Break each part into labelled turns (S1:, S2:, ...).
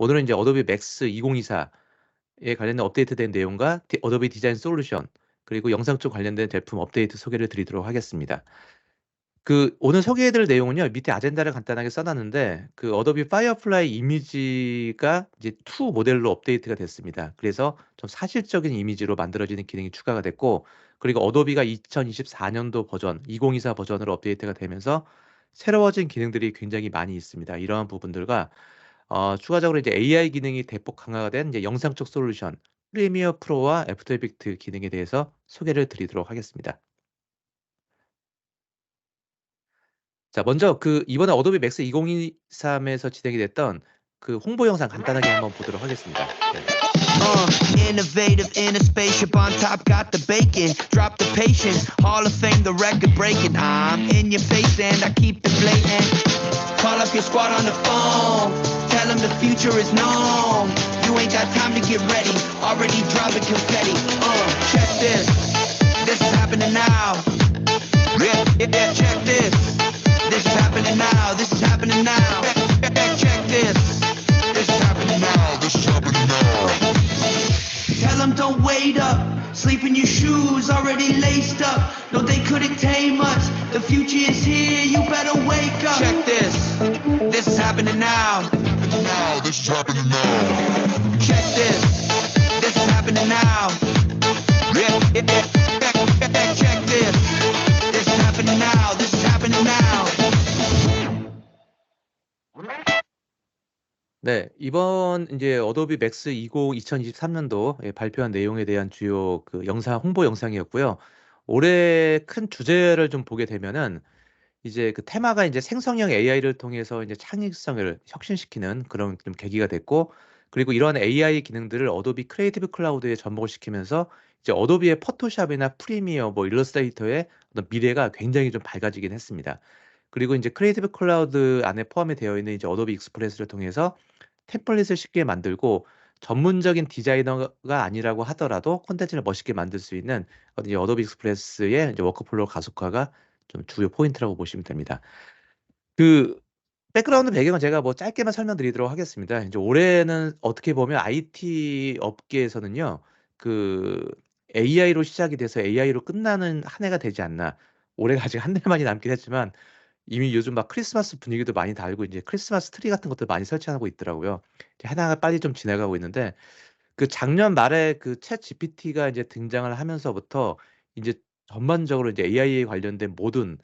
S1: 오늘은 이제 어도비 맥스 2024에 관련된 업데이트된 내용과 어도비 디자인 솔루션 그리고 영상 쪽 관련된 제품 업데이트 소개를 드리도록 하겠습니다. 오늘 소개해드릴 내용은요, 밑에 아젠다를 간단하게 써놨는데, 어도비 파이어플라이 이미지가 이제 2 모델로 업데이트가 됐습니다. 그래서 좀 사실적인 이미지로 만들어지는 기능이 추가가 됐고, 그리고 어도비가 2024년도 버전, 2024 버전으로 업데이트가 되면서 새로워진 기능들이 굉장히 많이 있습니다. 이러한 부분들과 추가적으로 이제 AI 기능이 대폭 강화가 된 이제 영상 쪽 솔루션, 프리미어 프로와 애프터 이펙트 기능에 대해서 소개를 드리도록 하겠습니다. 자, 먼저 이번에 어도비 맥스 2023에서 진행이 됐던 홍보 영상 간단하게 한번 보도록 하겠습니다. 네.
S2: Innovative in a spaceship on top, got the bacon, drop the patience, Hall of Fame, the record breaking. I'm in your face and I keep it blatant. Call up your squad on the phone, tell them the future is known. You ain't got time to get ready, already dropping confetti. Check this, this is happening now. Yeah, check this, this is happening now. This is happening now. Check this, this is happening now. This is happening now. Tell them don't wait up, sleep in your shoes already laced up. No, they couldn't tame us, the future is here, you better wake up. Check this is happening now. Now, this is happening now. Check this is happening now. Yeah, check this is happening now. This is happening now.
S1: 네, 이번 이제 어도비 맥스 2023년도 발표한 내용에 대한 주요 홍보 영상이었고요. 올해 큰 주제를 좀 보게 되면은 이제 테마가 이제 생성형 AI를 통해서 이제 창의성을 혁신시키는 그런 좀 계기가 됐고, 그리고 이러한 AI 기능들을 어도비 크리에이티브 클라우드에 접목을 시키면서 이제 어도비의 포토샵이나 프리미어, 뭐 일러스트레이터의 어떤 미래가 굉장히 좀 밝아지긴 했습니다. 그리고 이제 크리에이티브 클라우드 안에 포함이 되어 있는 이제 어도비 익스프레스를 통해서 템플릿을 쉽게 만들고 전문적인 디자이너가 아니라고 하더라도 콘텐츠를 멋있게 만들 수 있는 이 어도비 익스프레스의 이제 워크플로우 가속화가 좀 주요 포인트라고 보시면 됩니다. 백그라운드 배경은 제가 뭐 짧게만 설명드리도록 하겠습니다. 이제 올해는 어떻게 보면 IT 업계에서는요, AI로 시작이 돼서 AI로 끝나는 한 해가 되지 않나. 올해가 아직 한 달만이 남긴 했지만 이미 요즘 막 크리스마스 분위기도 많이 달고 이제 크리스마스 트리 같은 것도 많이 설치하고 있더라고요. 이제 하나가 빨리 좀 지나가고 있는데, 작년 말에 챗 GPT가 이제 등장을 하면서부터 이제 전반적으로 이제 AI에 관련된 모든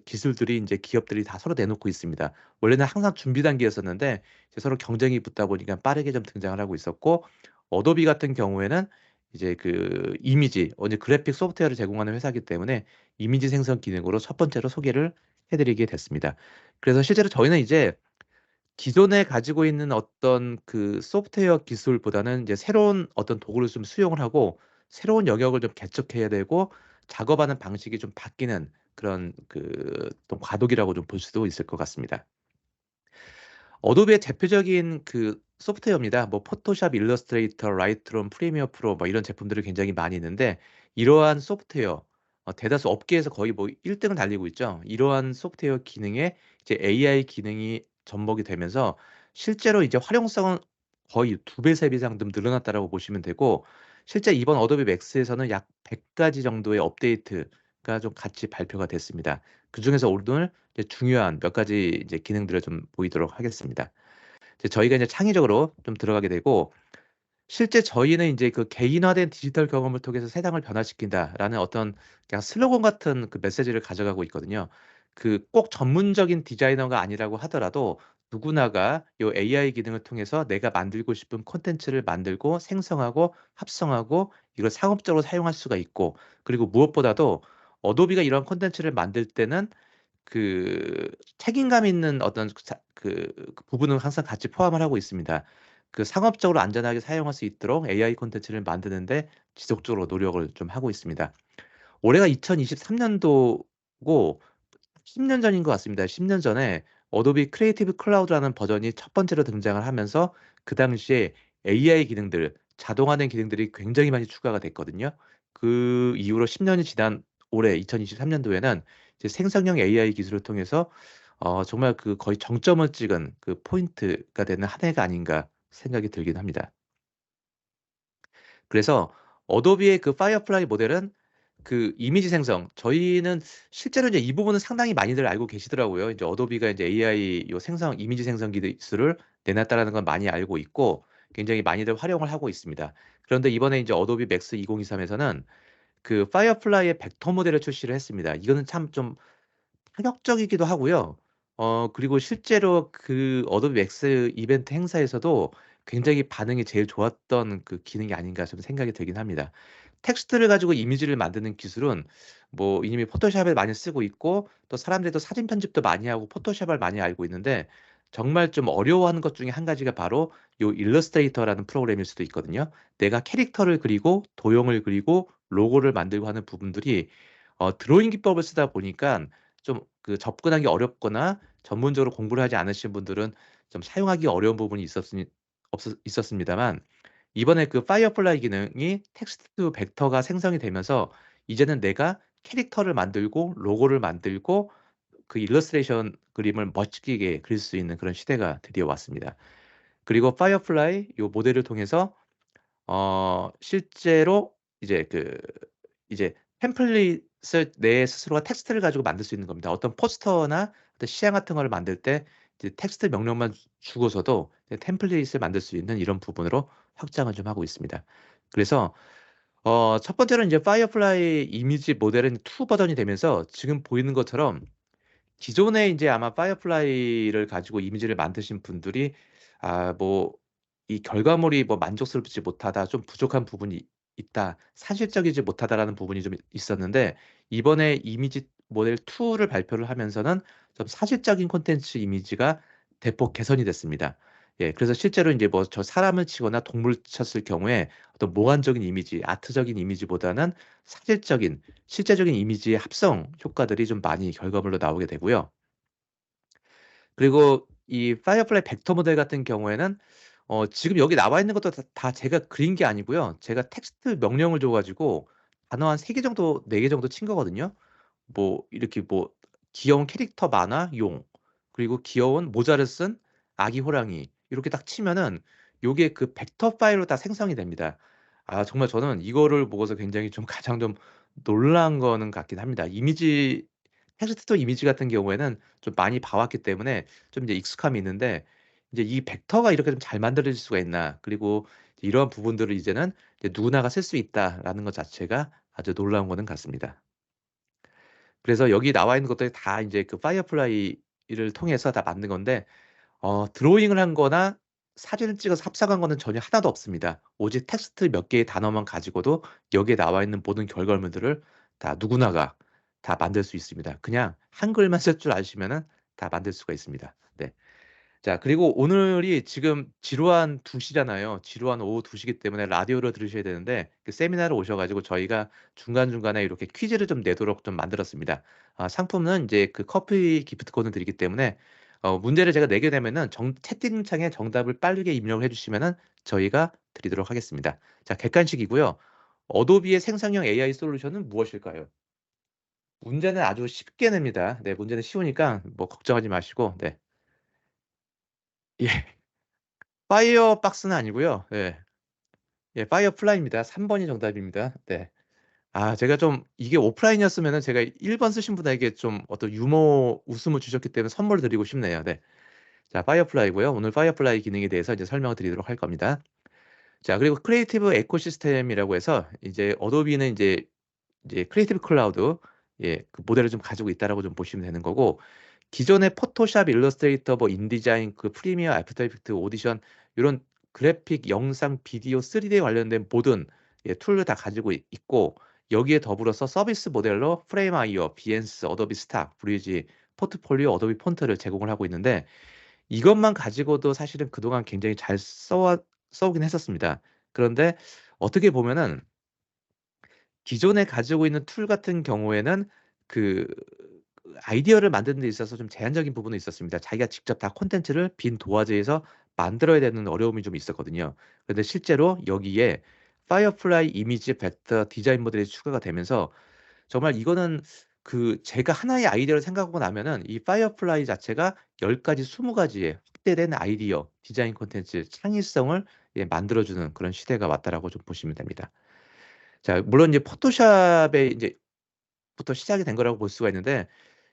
S1: 기술들이 이제 기업들이 다 서로 내놓고 있습니다. 원래는 항상 준비 단계였었는데 이제 서로 경쟁이 붙다 보니까 빠르게 좀 등장을 하고 있었고, 어도비 같은 경우에는 이제 이미지, 이제 그래픽 소프트웨어를 제공하는 회사이기 때문에 이미지 생성 기능으로 첫 번째로 소개를 해드리게 됐습니다. 그래서 실제로 저희는 이제 기존에 가지고 있는 어떤 소프트웨어 기술보다는 이제 새로운 어떤 도구를 좀 수용을 하고 새로운 영역을 좀 개척해야 되고 작업하는 방식이 좀 바뀌는 그런 좀 과도기라고 좀 볼 수도 있을 것 같습니다. 어도비의 대표적인 소프트웨어입니다. 뭐 포토샵, 일러스트레이터, 라이트룸, 프리미어 프로 뭐 이런 제품들이 굉장히 많이 있는데, 이러한 소프트웨어 대다수 업계에서 거의 뭐 1등을 달리고 있죠. 이러한 소프트웨어 기능에 이제 AI 기능이 접목이 되면서 실제로 이제 활용성은 거의 2배, 3배 이상 좀 늘어났다라고 보시면 되고, 실제 이번 어도비 맥스에서는 약 100가지 정도의 업데이트가 좀 같이 발표가 됐습니다. 그중에서 오늘 이제 중요한 몇 가지 이제 기능들을 좀 보이도록 하겠습니다. 이제 저희가 이제 창의적으로 좀 들어가게 되고, 실제 저희는 이제 개인화된 디지털 경험을 통해서 세상을 변화시킨다라는 어떤 그냥 슬로건 같은 메시지를 가져가고 있거든요. 꼭 전문적인 디자이너가 아니라고 하더라도 누구나가 요 AI 기능을 통해서 내가 만들고 싶은 콘텐츠를 만들고 생성하고 합성하고 이걸 상업적으로 사용할 수가 있고, 그리고 무엇보다도 어도비가 이런 콘텐츠를 만들 때는 책임감 있는 어떤 부분은 항상 같이 포함을 하고 있습니다. 상업적으로 안전하게 사용할 수 있도록 AI 콘텐츠를 만드는데 지속적으로 노력을 좀 하고 있습니다. 올해가 2023년도고 10년 전인 것 같습니다. 10년 전에 어도비 크리에이티브 클라우드라는 버전이 첫 번째로 등장을 하면서 그 당시에 AI 기능들, 자동화된 기능들이 굉장히 많이 추가가 됐거든요. 그 이후로 10년이 지난 올해 2023년도에는 이제 생성형 AI 기술을 통해서 정말 거의 정점을 찍은 포인트가 되는 한 해가 아닌가 생각이 들긴 합니다. 그래서 어도비의 그 파이어플라이 모델은 그 이미지 생성 저희는 실제로 이제 이 부분은 상당히 많이들 알고 계시더라고요. 이제 어도비가 이제 AI 요 생성 이미지 생성 기술을 내놨다라는 건 많이 알고 있고 굉장히 많이들 활용을 하고 있습니다. 그런데 이번에 이제 어도비 맥스 2023에서는 그 파이어플라이의 벡터 모델을 출시를 했습니다. 이거는 참 좀 파격적이기도 하고요. 그리고 실제로 그 어도비 맥스 이벤트 행사에서도 굉장히 반응이 제일 좋았던 그 기능이 아닌가 좀 생각이 들긴 합니다. 텍스트를 가지고 이미지를 만드는 기술은 뭐 이미 포토샵을 많이 쓰고 있고 또 사람들도 사진 편집도 많이 하고 포토샵을 많이 알고 있는데 정말 좀 어려워하는 것 중에 한 가지가 바로 요 일러스트레이터라는 프로그램일 수도 있거든요. 내가 캐릭터를 그리고 도형을 그리고 로고를 만들고 하는 부분들이 드로잉 기법을 쓰다 보니까 좀 그 접근하기 어렵거나 전문적으로 공부를 하지 않으신 분들은 좀 사용하기 어려운 부분이 있었습니다만 이번에 그 파이어플라이 기능이 텍스트 벡터가 생성이 되면서 이제는 내가 캐릭터를 만들고 로고를 만들고 그 일러스트레이션 그림을 멋지게 그릴 수 있는 그런 시대가 드디어 왔습니다. 그리고 파이어플라이 요 모델을 통해서 실제로 이제 이제 템플릿을 내 스스로가 텍스트를 가지고 만들 수 있는 겁니다. 어떤 포스터나 어떤 시향 같은 거를 만들 때 이제 텍스트 명령만 주고서도 이제 템플릿을 만들 수 있는 이런 부분으로 확장을 좀 하고 있습니다. 그래서 첫 번째로는 이제 파이어플라이 이미지 모델은 2 버전이 되면서 지금 보이는 것처럼 기존에 인제 아마 파이어플라이를 가지고 이미지를 만드신 분들이 뭐 이 결과물이 뭐 만족스럽지 못하다, 좀 부족한 부분이 있다, 사실적이지 못하다라는 부분이 좀 있었는데 이번에 이미지 모델 2를 발표를 하면서는 좀 사실적인 콘텐츠 이미지가 대폭 개선이 됐습니다. 예. 그래서 실제로 인제 뭐 저 사람을 치거나 동물을 쳤을 경우에 어떤 몽환적인 이미지, 아트적인 이미지보다는 사실적인 실제적인 이미지의 합성 효과들이 좀 많이 결과물로 나오게 되고요. 그리고 이 파이어플라이 벡터 모델 같은 경우에는 지금 여기 나와 있는 것도 다 제가 그린 게 아니고요. 제가 텍스트 명령을 줘 가지고 단어 한 3개 정도 4개 정도 친 거거든요. 뭐 이렇게 뭐 귀여운 캐릭터 만화 용 그리고 귀여운 모자를 쓴 아기 호랑이 이렇게 딱 치면은 요게 그 벡터 파일로 다 생성이 됩니다. 정말 저는 이거를 보고서 굉장히 좀 가장 좀 놀란 거는 같긴 합니다. 이미지 텍스트 투 이미지 같은 경우에는 좀 많이 봐 왔기 때문에 좀 이제 익숙함이 있는데 이제 '이 벡터가 이렇게 좀 잘 만들어질 수가 있나.' 그리고 이러한 부분들을 이제는 이제 '누구나가 쓸 수 있다.'라는 것 자체가 아주 놀라운 거는 같습니다. 그래서 여기 나와 있는 것들이 다 인제 그 파이어플라이를 통해서 다 만든 건데 드로잉을 한 거나 사진을 찍어서 합성한 거는 전혀 하나도 없습니다. 오직 텍스트 몇 개의 단어만 가지고도 여기에 나와 있는 모든 결과물들을 다 누구나가 다 만들 수 있습니다. 그냥 한글만 쓸 줄 아시면은 다 만들 수가 있습니다. 네. 자 그리고 오늘이 지금 지루한 2 시잖아요. 지루한 오후 2 시기 때문에 라디오를 들으셔야 되는데 그 세미나를 오셔 가지고 저희가 중간중간에 이렇게 퀴즈를 좀 내도록 좀 만들었습니다. 상품은 인제 그 커피 기프트콘을 드리기 때문에 문제를 제가 내게 되면은 채팅창에 정답을 빠르게 입력을 해 주시면은 저희가 드리도록 하겠습니다. 자 객관식이고요. 어도비의 생성형 AI 솔루션은 무엇일까요? 문제는 아주 쉽게 냅니다. 네 문제는 쉬우니까 뭐 걱정하지 마시고 네. 예. 파이어박스는 아니고요. 예. 예 파이어플라이입니다. 3 번이 정답입니다. 네. 제가 좀 이게 오프라인이었으면은 제가 1번 쓰신 분에게 좀 어떤 유머 웃음을 주셨기 때문에 선물을 드리고 싶네요. 네. 자 파이어플라이고요. 오늘 파이어플라이 기능에 대해서 이제 설명을 드리도록 할 겁니다. 자 그리고 크리에이티브 에코시스템이라고 해서 이제 어도비는 이제 크리에이티브 클라우드 그 모델을 좀 가지고 있다라고 좀 보시면 되는 거고 기존의 포토샵, 일러스트레이터, 뭐 인디자인, 그 프리미어, 애프터 이펙트, 오디션 요런 그래픽, 영상, 비디오, 3D에 관련된 모든 툴을 다 가지고 있고 여기에 더불어서 서비스 모델로 프레임하이어, 비엔스, 어도비 스탁, 브리지, 포트폴리오, 어도비 폰트를 제공을 하고 있는데 이것만 가지고도 사실은 그동안 굉장히 잘 써 오긴 했었습니다. 그런데 어떻게 보면은 기존에 가지고 있는 툴 같은 경우에는 그 아이디어를 만드는 데 있어서 좀 제한적인 부분이 있었습니다. 자기가 직접 다 콘텐츠를 빈 도화지에서 만들어야 되는 어려움이 좀 있었거든요. 그런데 실제로 여기에 파이어플라이 이미지 벡터 디자인 모델이 추가가 되면서 정말 이거는 그 제가 하나의 아이디어를 생각하고 나면은 이 파이어플라이 자체가 10가지, 20가지의 확대된 아이디어, 디자인 콘텐츠, 창의성을 만들어주는 그런 시대가 왔다라고 좀 보시면 됩니다. 자, 물론 이제 포토샵에 이제 부터 시작이 된 거라고 볼 수가 있는데,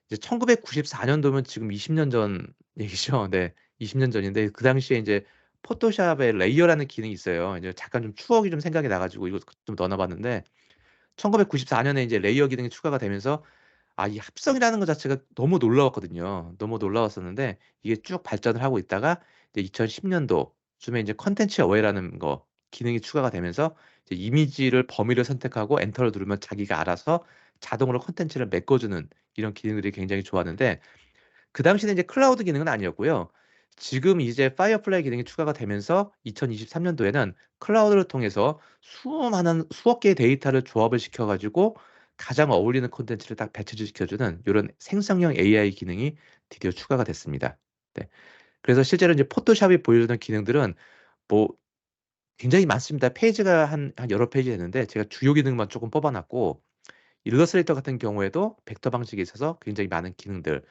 S1: 이제 1994년도면 지금 20년 전 얘기죠. 네. 20년 전인데 그 당시에 인제 포토샵에 레이어라는 기능이 있어요. 이제 잠깐 좀 추억이 좀 생각이 나 가지고 이거 좀 넣어 봤는데, 1994년에 이제 레이어 기능이 추가가 되면서 이 합성이라는 것 자체가 너무 놀라웠거든요. 너무 놀라웠었는데 이게 쭉 발전을 하고 있다가 이제 2010년도쯤에 이제 컨텐츠 어웨이라는 거 기능이 추가가 되면서 이제 이미지를 범위를 선택하고 엔터를 누르면 자기가 알아서 자동으로 콘텐츠를 메꿔주는 이런 기능들이 굉장히 좋았는데, 그 당시에는 이제 클라우드 기능은 아니었고요. 지금 이제 파이어플라이 기능이 추가가 되면서 2023년도에는 클라우드를 통해서 수많은 수억 개의 데이터를 조합을 시켜 가지고 가장 어울리는 콘텐츠를 딱 배치시켜 주는 요런 생성형 AI 기능이 드디어 추가가 됐습니다. 네. 그래서 실제로 이제 포토샵이 보여주는 기능들은 뭐 굉장히 많습니다. 페이지가 한 여러 페이지 되는데 제가 주요 기능만 쪼끔 뽑아 놨고, 일러스트레이터 같은 경우에도 벡터 방식에 있어서 굉장히 많은 기능들,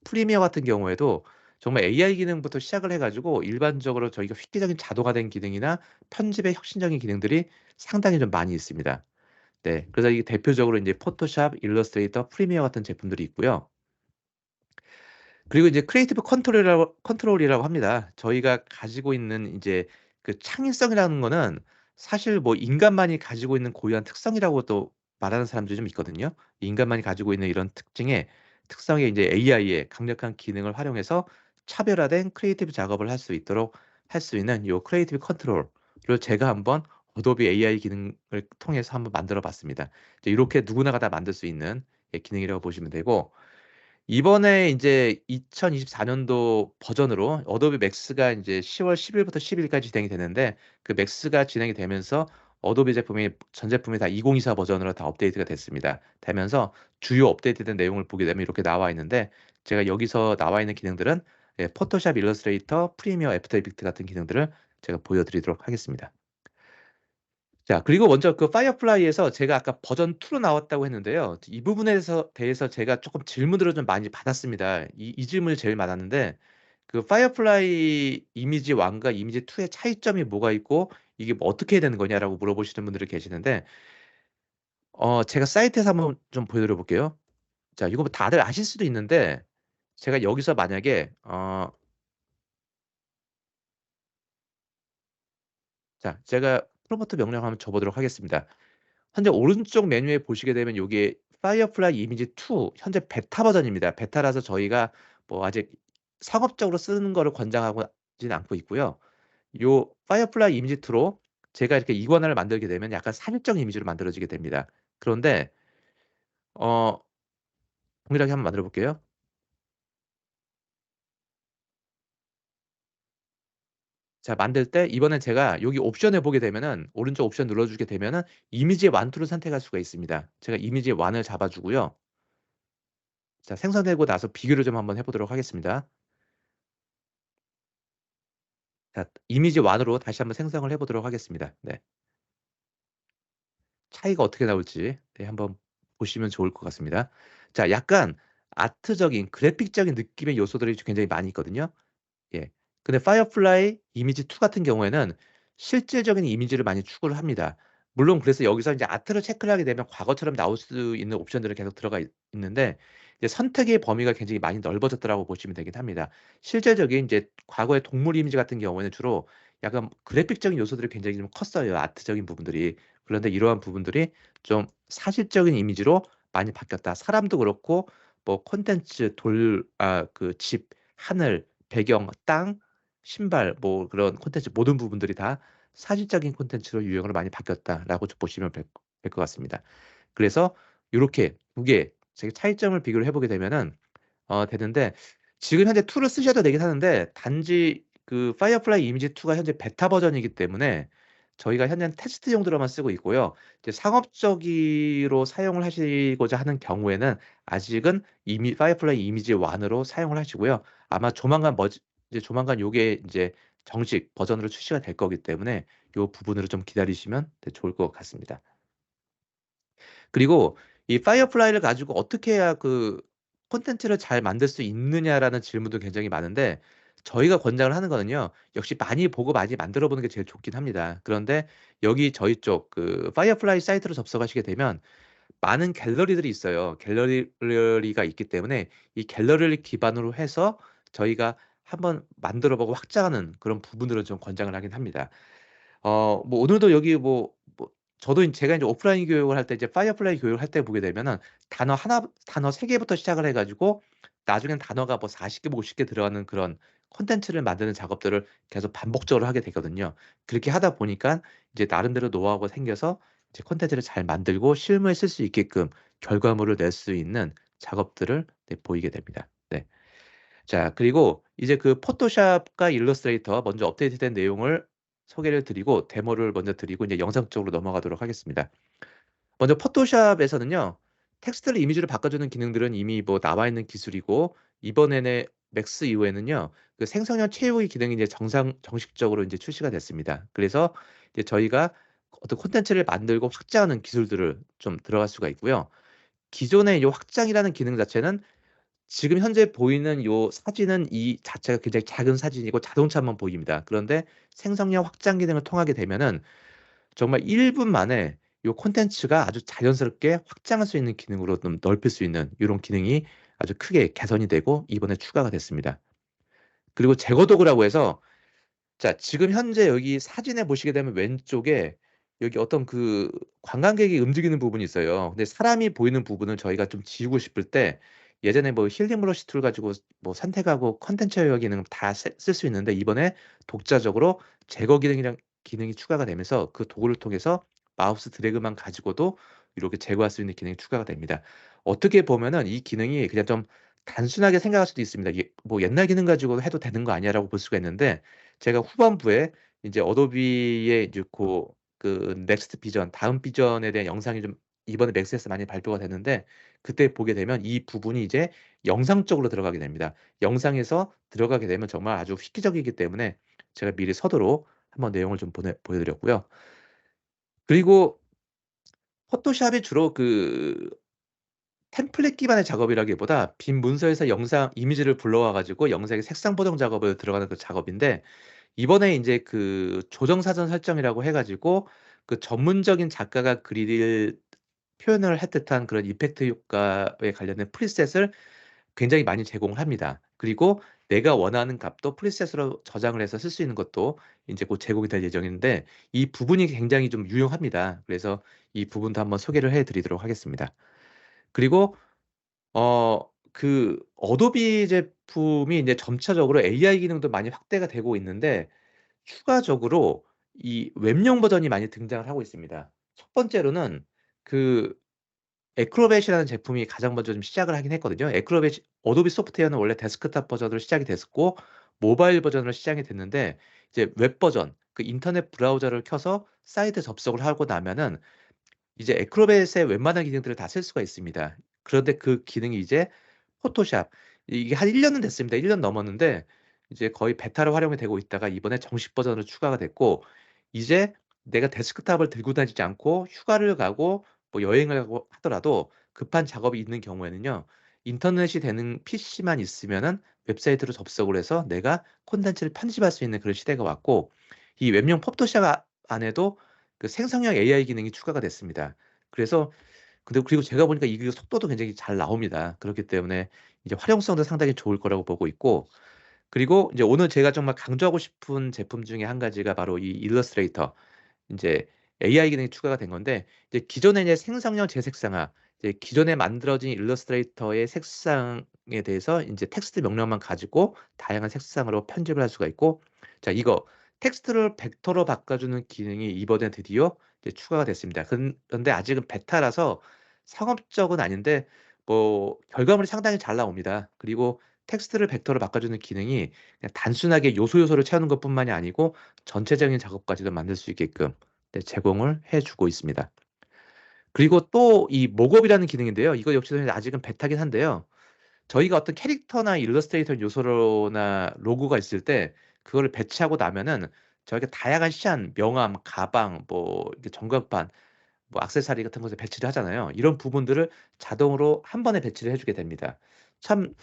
S1: 프리미어 같은 경우에도 정말 AI 기능부터 시작을 해 가지고 일반적으로 저희가 획기적인 자동화된 기능이나 편집의 혁신적인 기능들이 상당히 좀 많이 있습니다. 네. 그래서 이게 대표적으로 인제 포토샵, 일러스트레이터, 프리미어 같은 제품들이 있고요. 그리고 이제 크리에이티브 컨트롤이라고 합니다. 저희가 가지고 있는 인제 그 창의성이라는 거는 사실 뭐 인간만이 가지고 있는 고유한 특성이라고도 말하는 사람들이 좀 있거든요. 인간만이 가지고 있는 이런 특징의 특성의 인제 AI의 강력한 기능을 활용해서 차별화된 크리에이티브 작업을 할 수 있도록 할 수 있는 요 크리에이티브 컨트롤을 제가 한번 어도비 AI 기능을 통해서 한번 만들어 봤습니다. 이제 요렇게 누구나가 다 만들 수 있는 기능이라고 보시면 되고, 이번에 인제 2024년도 버전으로 어도비 맥스가 인제 10월 10 일부터 10 일까지 진행이 되는데, 그 맥스가 진행이 되면서 어도비 제품이 전 제품이 다 2024 버전으로 다 업데이트가 됐습니다. 되면서 주요 업데이트된 내용을 보게 되면 이렇게 나와 있는데, 제가 여기서 나와 있는 기능들은 포토샵, 일러스트레이터, 프리미어, 애프터 이펙트 같은 기능들을 제가 보여 드리도록 하겠습니다. 자, 그리고 먼저 그 파이어플라이에서 제가 아까 버전 2로 나왔다고 했는데요. 이 부분에 대해서 제가 쪼끔 질문들을 좀 많이 받았습니다. 이 질문이 제일 많았는데, 그 파이어플라이 이미지 1과 이미지 2의 차이점이 뭐가 있고 이게 뭐 어떻게 해야 되는 거냐라고 물어보시는 분들이 계시는데, 제가 사이트에서 한번 좀 보여 드려 볼게요. 자, 이거 뭐 다들 아실 수도 있는데, 제가 여기서 만약에 자, 제가 프롬프트 명령을 한번 줘 보도록 하겠습니다. 현재 오른쪽 메뉴에 보시게 되면 요게 파이어플라이 이미지 2 현재 베타 버전입니다. 베타라서 저희가 뭐 아직 상업적으로 쓰는 거를 권장하지는 않고 있고요. 요 파이어플라이 이미지 2로 제가 이렇게 이관화를 만들게 되면 약간 사실적인 이미지로 만들어지게 됩니다. 그런데 어 동일하게 한번 만들어 볼게요. 자, 만들 때 이번엔 제가 여기 옵션에 보게 되면은 오른쪽 옵션 눌러 주게 되면은 이미지의 완투를 선택할 수가 있습니다. 제가 이미지의 완을 잡아 주고요. 자, 생성되고 나서 비교를 좀 한번 해 보도록 하겠습니다. 자, 이미지 1으로 다시 한번 생성을 해 보도록 하겠습니다. 네. 차이가 어떻게 나올지 한번 보시면 좋을 것 같습니다. 자, 약간 아트적인 그래픽적인 느낌의 요소들이 굉장히 많이 있거든요. 예. 근데 파이어플라이 이미지 2 같은 경우에는 실질적인 이미지를 많이 추구를 합니다. 물론 그래서 여기서 인제 아트를 체크를 하게 되면 과거처럼 나올 수 있는 옵션들은 계속 들어가 있는데, 이제 선택의 범위가 굉장히 많이 넓어졌다라고 보시면 되긴 합니다. 실제적인 인제 과거의 동물 이미지 같은 경우에는 주로 약간 그래픽적인 요소들이 굉장히 좀 컸어요, 아트적인 부분들이. 그런데 이러한 부분들이 좀 사실적인 이미지로 많이 바뀌었다. 사람도 그렇고 뭐 콘텐츠, 그 집, 하늘, 배경, 땅, 신발 뭐 그런 콘텐츠 모든 부분들이 다 사실적인 콘텐츠로 유형으로 많이 바뀌었다라고 좀 보시면 될 것 같습니다. 그래서 요렇게 두 개 제가 차이점을 비교를 해 보게 되면은 되는데, 지금 현재 툴을 쓰셔도 되긴 하는데 단지 그 파이어플라이 이미지 2가 현재 베타 버전이기 때문에 저희가 현재는 테스트 용도로만 쓰고 있고요. 이제 상업적으로 사용을 하시고자 하는 경우에는 아직은 이미 파이어플라이 이미지 1으로 사용을 하시고요. 아마 조만간 요게 인제 정식 버전으로 출시가 될 거기 때문에 요 부분으로 좀 기다리시면 좋을 것 같습니다. 그리고 이 파이어플라이를 가지고 어떻게 해야 그 콘텐츠를 잘 만들 수 있느냐라는 질문도 굉장히 많은데 저희가 권장을 하는 거는요. 역시 많이 보고 많이 만들어 보는 게 제일 좋긴 합니다. 그런데 여기 저희 쪽 그 파이어플라이 사이트로 접속하시게 되면 많은 갤러리들이 있어요. 갤러리가 있기 때문에 이 갤러리를 기반으로 해서 저희가 한번 만들어 보고 확장하는 그런 부분들을 좀 권장을 하긴 합니다. 뭐 오늘도 여기 저도 제가 인제 오프라인 교육을 할 때 이제 파이어플라이 교육을 할 때 보게 되면은 단어 3 개부터 시작을 해 가지고 나중엔 단어가 뭐 40개 뭐 50개 들어가는 그런 콘텐츠를 만드는 작업들을 계속 반복적으로 하게 되거든요. 그렇게 하다 보니깐 이제 나름대로 노하우가 생겨서 이제 콘텐츠를 잘 만들고 실무에 쓸 수 있게끔 결과물을 낼 수 있는 작업들을 네 보이게 됩니다. 네. 자 그리고 이제 그 포토샵과 일러스트레이터 먼저 업데이트된 내용을 소개를 드리고 데모를 먼저 드리고 이제 영상 쪽으로 넘어가도록 하겠습니다. 먼저 포토샵에서는요. 텍스트를 이미지로 바꿔주는 기능들은 이미 뭐 나와 있는 기술이고 이번에는 맥스 이후에는요. 그 생성형 채우기 기능이 이제 정식적으로 인제 출시가 됐습니다. 그래서 이제 저희가 어떤 콘텐츠를 만들고 확장하는 기술들을 좀 들어갈 수가 있고요. 기존의 요 확장이라는 기능 자체는 지금 현재 보이는 요 사진은 이 자체가 굉장히 작은 사진이고 자동차만 보입니다. 그런데 생성형 확장 기능을 통하게 되면은 정말 1분 만에 요 콘텐츠가 아주 자연스럽게 확장할 수 있는 기능으로 좀 넓힐 수 있는 요런 기능이 아주 크게 개선이 되고 이번에 추가가 됐습니다. 그리고 제거 도구라고 해서 자 지금 현재 여기 사진에 보시게 되면 왼쪽에 여기 어떤 그 관광객이 움직이는 부분이 있어요. 근데 사람이 보이는 부분을 저희가 좀 지우고 싶을 때 예전에 뭐 힐링 브러쉬 툴 가지고 뭐 선택하고 콘텐츠 제어 기능 다 쓸 수 있는데 이번에 독자적으로 제거 기능이 추가가 되면서 그 도구를 통해서 마우스 드래그만 가지고도 이렇게 제거할 수 있는 기능이 추가가 됩니다. 어떻게 보면은 이 기능이 그냥 좀 단순하게 생각할 수도 있습니다. 이게 뭐 '옛날 기능 가지고 해도 되는 거 아니야?'라고 볼 수가 있는데 제가 후반부에 인제 어도비의 이제 그 넥스트 비전 다음 비전에 대한 영상이 좀 이번에 맥스에서 많이 발표가 됐는데 그때 보게 되면 이 부분이 이제 영상 쪽으로 들어가게 됩니다. 영상에서 들어가게 되면 정말 아주 획기적이기 때문에 제가 미리 서두로 한번 내용을 좀 보여 드렸고요. 그리고 포토샵이 주로 그 템플릿 기반의 작업이라기보다 빈 문서에서 영상 이미지를 불러와 가지고 영상의 색상 보정 작업을 들어가는 그 작업인데 이번에 인제 그 조정 사전 설정이라고 해 가지고 그 전문적인 작가가 그릴 표현을 할 듯한 그런 이펙트 효과에 관련된 프리셋을 굉장히 많이 제공을 합니다. 그리고 내가 원하는 값도 프리셋으로 저장을 해서 쓸 수 있는 것도 인제 곧 제공이 될 예정인데 이 부분이 굉장히 좀 유용합니다. 그래서 이 부분도 한번 소개를 해 드리도록 하겠습니다. 그리고 그 어도비 제품이 인제 점차적으로 AI 기능도 많이 확대가 되고 있는데 추가적으로 이 웹용 버전이 많이 등장을 하고 있습니다. 첫 번째로는 그 애크로벳이라는 제품이 가장 먼저 좀 시작을 하긴 했거든요. 애크로벳이 어도비 소프트웨어는 원래 데스크탑 버전으로 시작이 됐었고 모바일 버전으로 시작이 됐는데 이제 웹 버전 그 인터넷 브라우저를 켜서 사이트 접속을 하고 나면은 이제 애크로벳의 웬만한 기능들을 다 쓸 수가 있습니다. 그런데 그 기능이 이제 포토샵 이게 한 1 년은 됐습니다. 1년 넘었는데 이제 거의 베타로 활용이 되고 있다가 이번에 정식 버전으로 추가가 됐고 이제 내가 데스크탑을 들고 다니지 않고 휴가를 가고 뭐 여행을 가고 하더라도 급한 작업이 있는 경우에는요. 인터넷이 되는 PC만 있으면은 웹사이트로 접속을 해서 내가 콘텐츠를 편집할 수 있는 그런 시대가 왔고 이 웹용 포토샵 안에도 그 생성형 AI 기능이 추가가 됐습니다. 그래서 근데 그리고 제가 보니까 이게 속도도 굉장히 잘 나옵니다. 그렇기 때문에 이제 활용성도 상당히 좋을 거라고 보고 있고 그리고 이제 오늘 제가 정말 강조하고 싶은 제품 중에 한 가지가 바로 이 일러스트레이터 인제 AI 기능이 추가가 된 건데 이제 기존에 이제 생성형 재색상화 이제 기존에 만들어진 일러스트레이터의 색상에 대해서 인제 텍스트 명령만 가지고 다양한 색상으로 편집을 할 수가 있고 자 이거 텍스트를 벡터로 바꿔주는 기능이 이번에 드디어 이제 추가가 됐습니다. 그런데 아직은 베타라서 상업적은 아닌데 뭐 결과물이 상당히 잘 나옵니다. 그리고 텍스트를 벡터로 바꿔주는 기능이 그냥 단순하게 요소를 채우는 것뿐만이 아니고 전체적인 작업까지도 만들 수 있게끔 네 제공을 해 주고 있습니다. 그리고 또 이 목업이라는 기능인데요. 이거 역시도 아직은 베타긴 한데요. 저희가 어떤 캐릭터나 일러스트레이터 요소로나 로고가 있을 때 그거를 배치하고 나면은 저희가 다양한 샷, 명암, 가방, 뭐 이렇게 전광판, 뭐 액세서리 같은 것을 배치를 하잖아요. 이런 부분들을 자동으로 한 번에 배치를 해 주게 됩니다. 참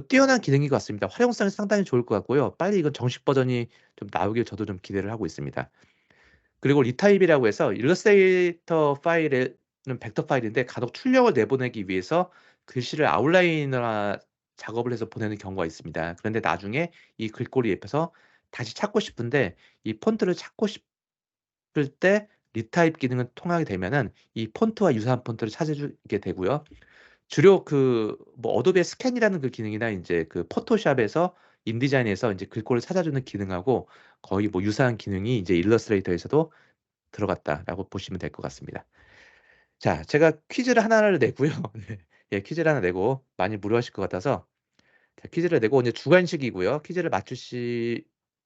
S1: 뛰어난 기능인 것 같습니다. 활용성이 상당히 좋을 것 같고요. 빨리 이건 정식 버전이 좀 나오길 저도 좀 기대를 하고 있습니다. 그리고 리타입이라고 해서 일러스트레이터 파일은 벡터 파일인데 간혹 출력을 내보내기 위해서 글씨를 아웃라이너나 작업을 해서 보내는 경우가 있습니다. 그런데 나중에 이 글꼴이 옆에서 다시 찾고 싶은데 이 폰트를 찾고 싶을 때 리타입 기능을 통하게 되면은 이 폰트와 유사한 폰트를 찾아주게 되고요. 주로 뭐 어도비의 스캔이라는 그 기능이나 인제 포토샵에서 인디자인에서 인제 글꼴을 찾아주는 기능하고 거의 뭐 유사한 기능이 이제 일러스트레이터에서도 들어갔다라고 보시면 될 것 같습니다. 자, 제가 퀴즈를 하나를 내고요. 네. 예, 퀴즈를 하나 내고 많이 무료하실 것 같아서 자, 퀴즈를 내고 이제 주관식이고요. 퀴즈를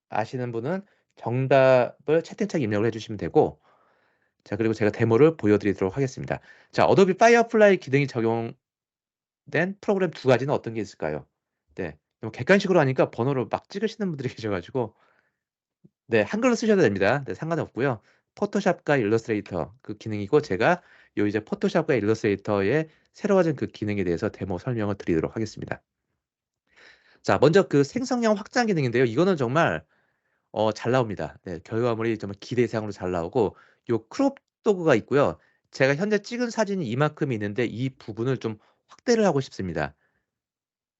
S1: 아시는 분은 정답을 채팅창에 입력을 해 주시면 되고 자, 그리고 제가 데모를 보여 드리도록 하겠습니다. 자, 어도비 파이어플라이 기능이 적용된 프로그램 두 가지는 어떤 게 있을까요? 네. 너무 객관식으로 하니까 번호를 막 찍으시는 분들이 계셔 가지고 네, 한글로 쓰셔도 됩니다. 네, 상관은 없고요. 포토샵과 일러스트레이터 그 기능이고 제가 요 이제 포토샵과 일러스트레이터의 새로워진 그 기능에 대해서 데모 설명을 드리도록 하겠습니다. 자, 먼저 생성형 확장 기능인데요. 이거는 정말 잘 나옵니다. 네, 결과물이 정말 기대 이상으로 잘 나오고 요 크롭 도구가 있고요. 제가 현재 찍은 사진이 이만큼이 있는데 이 부분을 좀 확대를 하고 싶습니다.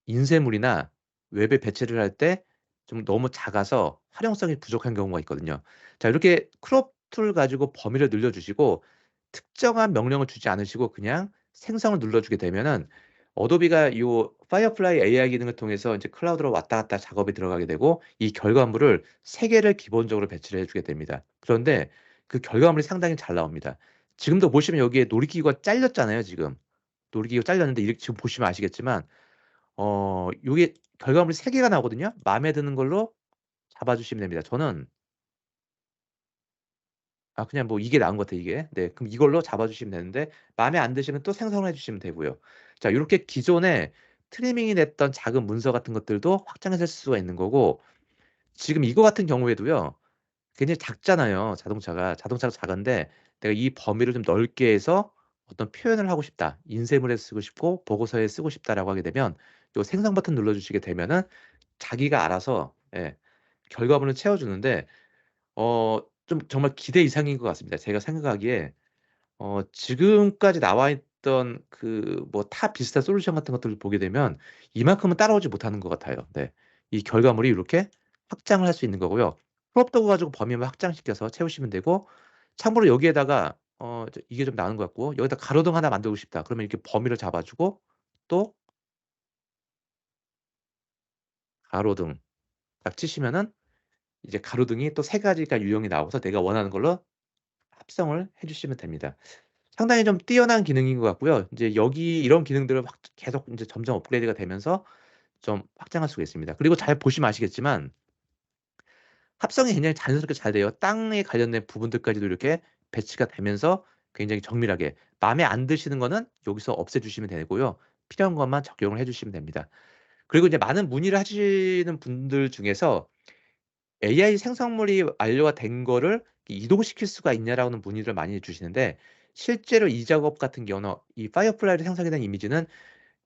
S1: 인쇄물이나 웹에 배치를 할 때 좀 너무 작아서 활용성이 부족한 경우가 있거든요. 자, 이렇게 크롭 툴 가지고 범위를 늘려 주시고 특정한 명령을 주지 않으시고 그냥 생성을 눌러 주게 되면은 어도비가 요 파이어플라이 AI 기능을 통해서 이제 클라우드로 왔다 갔다 작업이 들어가게 되고 이 결과물을 3 개를 기본적으로 배치를 해 주게 됩니다. 그런데 그 결과물이 상당히 잘 나옵니다. 지금도 보시면 여기에 놀이기구가 잘렸잖아요, 지금. 놀이기구가 잘렸는데 이렇게 지금 보시면 아시겠지만 요게 결과물이 3 개가 나오거든요. 마음에 드는 걸로 잡아 주시면 됩니다. 저는 그냥 뭐 이게 나은 것 같아요 이게. 네. 그럼 이걸로 잡아 주시면 되는데 마음에 안 드시면 또 생성을 해 주시면 되고요. 자, 요렇게 기존에 트리밍이 됐던 작은 문서 같은 것들도 확장해서 쓸 수가 있는 거고 지금 이거 같은 경우에도요. 굉장히 작잖아요 자동차가. 자동차가 작은데 내가 이 범위를 좀 넓게 해서 어떤 표현을 하고 싶다. 인쇄물에 쓰고 싶고 보고서에 쓰고 싶다라고 하게 되면 요 생성 버튼 눌러 주시게 되면은 자기가 알아서 예 결과물을 채워 주는데 좀 정말 기대 이상인 것 같습니다. 제가 생각하기에 지금까지 나와 있던 뭐 타 비슷한 솔루션 같은 것들을 보게 되면 이만큼은 따라오지 못하는 것 같아요. 네. 이 결과물이 이렇게 확장을 할 수 있는 거고요. 크롭 도구 가지고 범위만 확장시켜서 채우시면 되고 참고로 여기에다가 이게 좀 나은 것 같고 여기다 가로등 하나 만들고 싶다. 그러면 이렇게 범위를 잡아 주고 또 가로등 딱 치시면은 이제 가로등이 또 3 가지가 유형이 나와서 내가 원하는 걸로 합성을 해 주시면 됩니다. 상당히 좀 뛰어난 기능인 것 같고요. 인제 여기 이런 기능들을 확 계속 인제 점점 업그레이드가 되면서 좀 확장할 수가 있습니다. 그리고 잘 보시면 아시겠지만 합성이 굉장히 자연스럽게 잘 돼요. 땅에 관련된 부분들까지도 이렇게 배치가 되면서 굉장히 정밀하게 마음에 안 드시는 거는 여기서 없애 주시면 되고요. 필요한 것만 적용을 해 주시면 됩니다. 그리고 이제 많은 문의를 하시는 분들 중에서 AI 생성물이 완료가 된 거를 이동시킬 수가 있냐라는 문의를 많이 주시는데 실제로 이 작업 같은 경우는 이 파이어플라이로 생성이 된 이미지는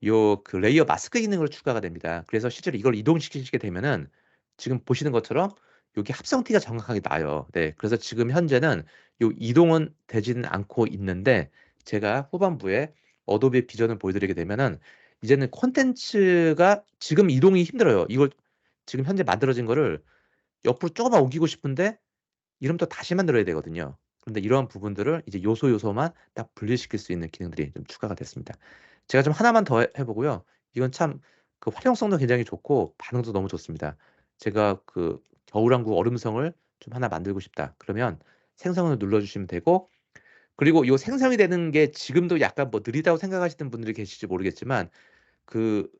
S1: 레이어 마스크 기능으로 추가가 됩니다. 그래서 실제로 이걸 이동시키시게 되면은 지금 보시는 것처럼 여기 합성티가 정확하게 나요. 네. 그래서 지금 현재는 요 이동은 되지는 않고 있는데 제가 후반부에 어도비 비전을 보여드리게 되면은 이제는 콘텐츠가 지금 이동이 힘들어요. 이걸 지금 현재 만들어진 거를 옆으로 조금만 옮기고 싶은데 이러면 또 다시 만들어야 되거든요. 그런데 이러한 부분들을 이제 요소만 딱 분리시킬 수 있는 기능들이 좀 추가가 됐습니다. 제가 좀 하나만 더 해 보고요. 이건 참 활용성도 굉장히 좋고 반응도 너무 좋습니다. 제가 겨울왕국 얼음성을 좀 하나 만들고 싶다. 그러면 생성을 눌러 주시면 되고 그리고 요 생성이 되는 게 지금도 약간 뭐 느리다고 생각하시는 분들이 계실지 모르겠지만 그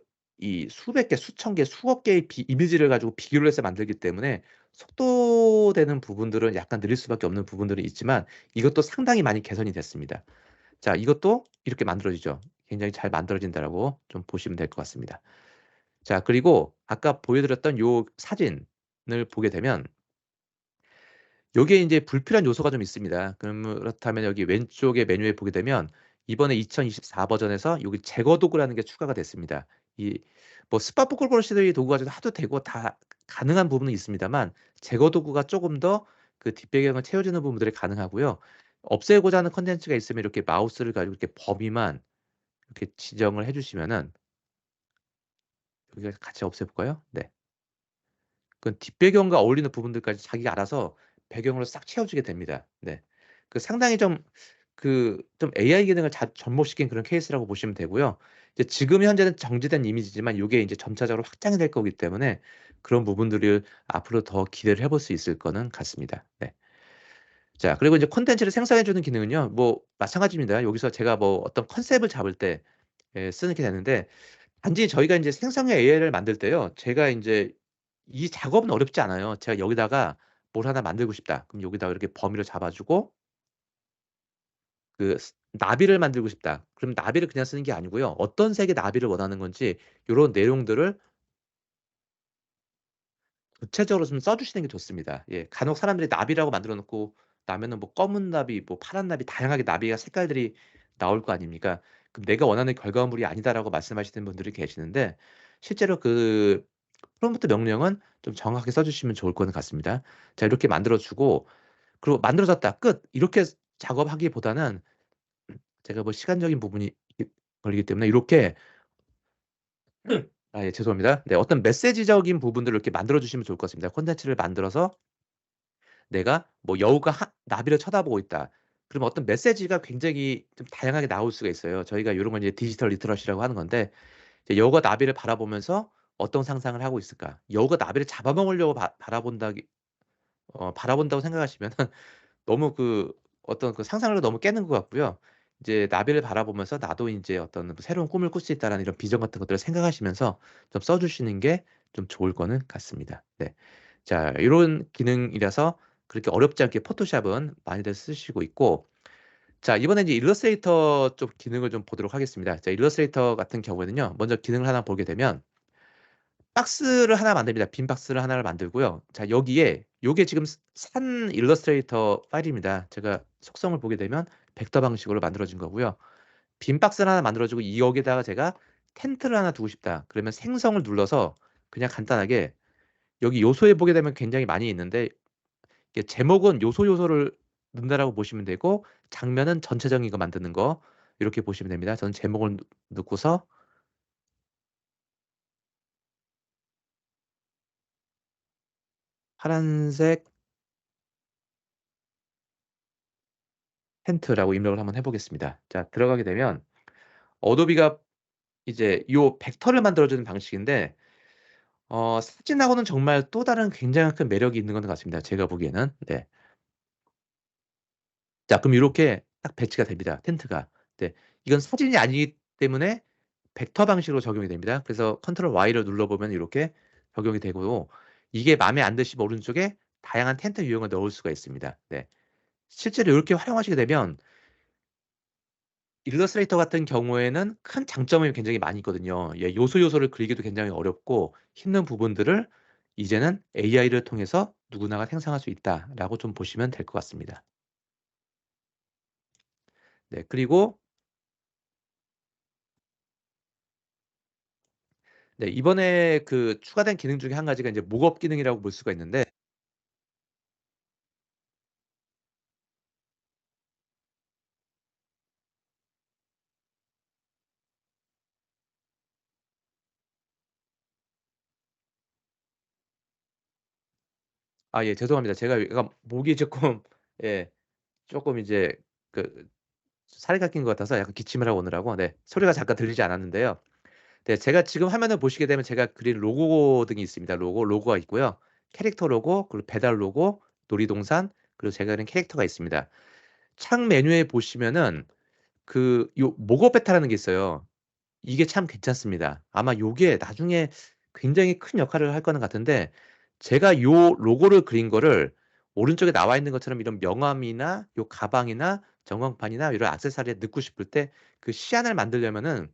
S1: 이 수백 개, 수천 개, 수억 개의 이미지를 가지고 비교를 해서 만들기 때문에 속도되는 부분들은 약간 느릴 수밖에 없는 부분들이 있지만 이것도 상당히 많이 개선이 됐습니다. 자, 이것도 이렇게 만들어지죠. 굉장히 잘 만들어진다라고 좀 보시면 될 것 같습니다. 자, 그리고 아까 보여드렸던 요 사진을 보게 되면 요게 인제 불필요한 요소가 좀 있습니다. 그렇다면 여기 왼쪽에 메뉴에 보게 되면 이번에 2024 버전에서 여기 제거 도구라는 게 추가가 됐습니다. 이 뭐 스팟포클 브러쉬들이 도구가 좀 하도 되고 다 가능한 부분은 있습니다만 제거 도구가 쪼금 더 그 뒷배경을 채워주는 부분들이 가능하고요. 없애고자 하는 콘텐츠가 있으면 이렇게 마우스를 가지고 이렇게 범위만 이렇게 지정을 해 주시면은 여기가 같이 없애 볼까요? 네. 그 뒷배경과 어울리는 부분들까지 자기가 알아서 배경으로 싹 채워주게 됩니다. 네. 그 상당히 좀 AI 기능을 접목시킨 그런 케이스라고 보시면 되고요. 이제 지금 현재는 정지된 이미지지만 요게 인제 점차적으로 확장이 될 거기 때문에 그런 부분들을 앞으로 더 기대를 해볼 수 있을 거는 같습니다. 네. 자 그리고 이제 콘텐츠를 생성해 주는 기능은요. 뭐 마찬가지입니다. 여기서 제가 뭐 어떤 컨셉을 잡을 때 쓰게 되는데 단지 저희가 인제 생성형 AI를 만들 때요. 제가 인제 이 작업은 어렵지 않아요. 제가 여기다가 뭘 하나 만들고 싶다. 그럼 여기다가 이렇게 범위를 잡아 주고 나비를 만들고 싶다. 그럼 나비를 그냥 쓰는 게 아니고요. 어떤 색의 나비를 원하는 건지 요런 내용들을 구체적으로 좀 써 주시는 게 좋습니다. 예. 간혹 사람들이 나비라고 만들어 놓고 나면은 뭐 검은 나비 뭐 파란 나비 다양하게 나비가 색깔들이 나올 거 아닙니까? 그럼 "내가 원하는 결과물이 아니다."라고 말씀하시는 분들이 계시는데 실제로 그 프롬프트 명령은 좀 정확하게 써 주시면 좋을 거는 같습니다. 자 이렇게 만들어 주고 그리고 "만들어졌다. 끝." 이렇게 작업하기보다는 제가 뭐 시간적인 부분이 걸리기 때문에 이렇게 아 예 죄송합니다. 네 어떤 메시지적인 부분들을 이렇게 만들어 주시면 좋을 것 같습니다. 콘텐츠를 만들어서 내가 뭐 여우가 나비를 쳐다보고 있다. 그러면 어떤 메시지가 굉장히 좀 다양하게 나올 수가 있어요. 저희가 요런 걸 이제 디지털 리터러시라고 하는 건데 이제 여우가 나비를 바라보면서 어떤 상상을 하고 있을까? 여우가 나비를 잡아먹으려고 바라본다고 생각하시면은 너무 어떤 상상력을 너무 깨는 것 같고요. 이제 나비를 바라보면서 '나도 인제 어떤 새로운 꿈을 꿀 수 있다.'라는 이런 비전 같은 것들을 생각하시면서 좀 써 주시는 게 좀 좋을 거는 같습니다. 네. 자 요런 기능이라서 그렇게 어렵지 않게 포토샵은 많이들 쓰시고 있고 자 이번에 이제 일러스트레이터 쪽 기능을 좀 보도록 하겠습니다. 자 일러스트레이터 같은 경우에는요. 먼저 기능을 하나 보게 되면 박스를 하나 만듭니다. 빈 박스를 하나를 만들고요. 자 여기에 요게 지금 산 일러스트레이터 파일입니다. 제가 속성을 보게 되면 벡터 방식으로 만들어진 거고요. 빈 박스를 하나 만들어 주고 여기에다가 제가 텐트를 하나 두고 싶다. 그러면 생성을 눌러서 그냥 간단하게 여기 요소에 보게 되면 굉장히 많이 있는데 이게 제목은 요소를 넣는다라고 보시면 되고 장면은 전체적인 거 만드는 거 이렇게 보시면 됩니다. 저는 제목을 넣고서 파란색 텐트라고 입력을 한번 해 보겠습니다. 자 들어가게 되면 어도비가 이제 요 벡터를 만들어 주는 방식인데 사진하고는 정말 또 다른 굉장히 큰 매력이 있는 것 같습니다, 제가 보기에는. 네. 자 그럼 요렇게 딱 배치가 됩니다, 텐트가. 네. 이건 사진이 아니기 때문에 벡터 방식으로 적용이 됩니다. 그래서 컨트롤 Y를 눌러 보면 이렇게 적용이 되고요. 이게 마음에 안 드시면 오른쪽에 다양한 텐트 유형을 넣을 수가 있습니다. 네. 실제로 요렇게 활용하시게 되면 일러스트레이터 같은 경우에는 큰 장점이 굉장히 많이 있거든요. 예 요소를 그리기도 굉장히 어렵고 힘든 부분들을 이제는 AI를 통해서 누구나가 생성할 수 있다라고 좀 보시면 될 것 같습니다. 네 그리고 네 이번에 추가된 기능 중에 한 가지가 인제 목업 기능이라고 볼 수가 있는데 아 예 죄송합니다. 제가 약간 목이 쪼끔 예 쪼끔 이제 그 살이 깎인 것 같아서 약간 기침을 하고 오느라고 네 소리가 잠깐 들리지 않았는데요. 네 제가 지금 화면을 보시게 되면 제가 그린 로고 등이 있습니다. 로고가 있고요. 캐릭터 로고 그리고 배달 로고, 놀이동산 그리고 제가 그린 캐릭터가 있습니다. 창 메뉴에 보시면은 요 목업 베타라는 게 있어요. 이게 참 괜찮습니다. 아마 요게 나중에 굉장히 큰 역할을 할 거는 같은데 제가 요 로고를 그린 거를 오른쪽에 나와 있는 것처럼 이런 명함이나 요 가방이나 전광판이나 이런 액세서리에 넣고 싶을 때 그 시안을 만들려면은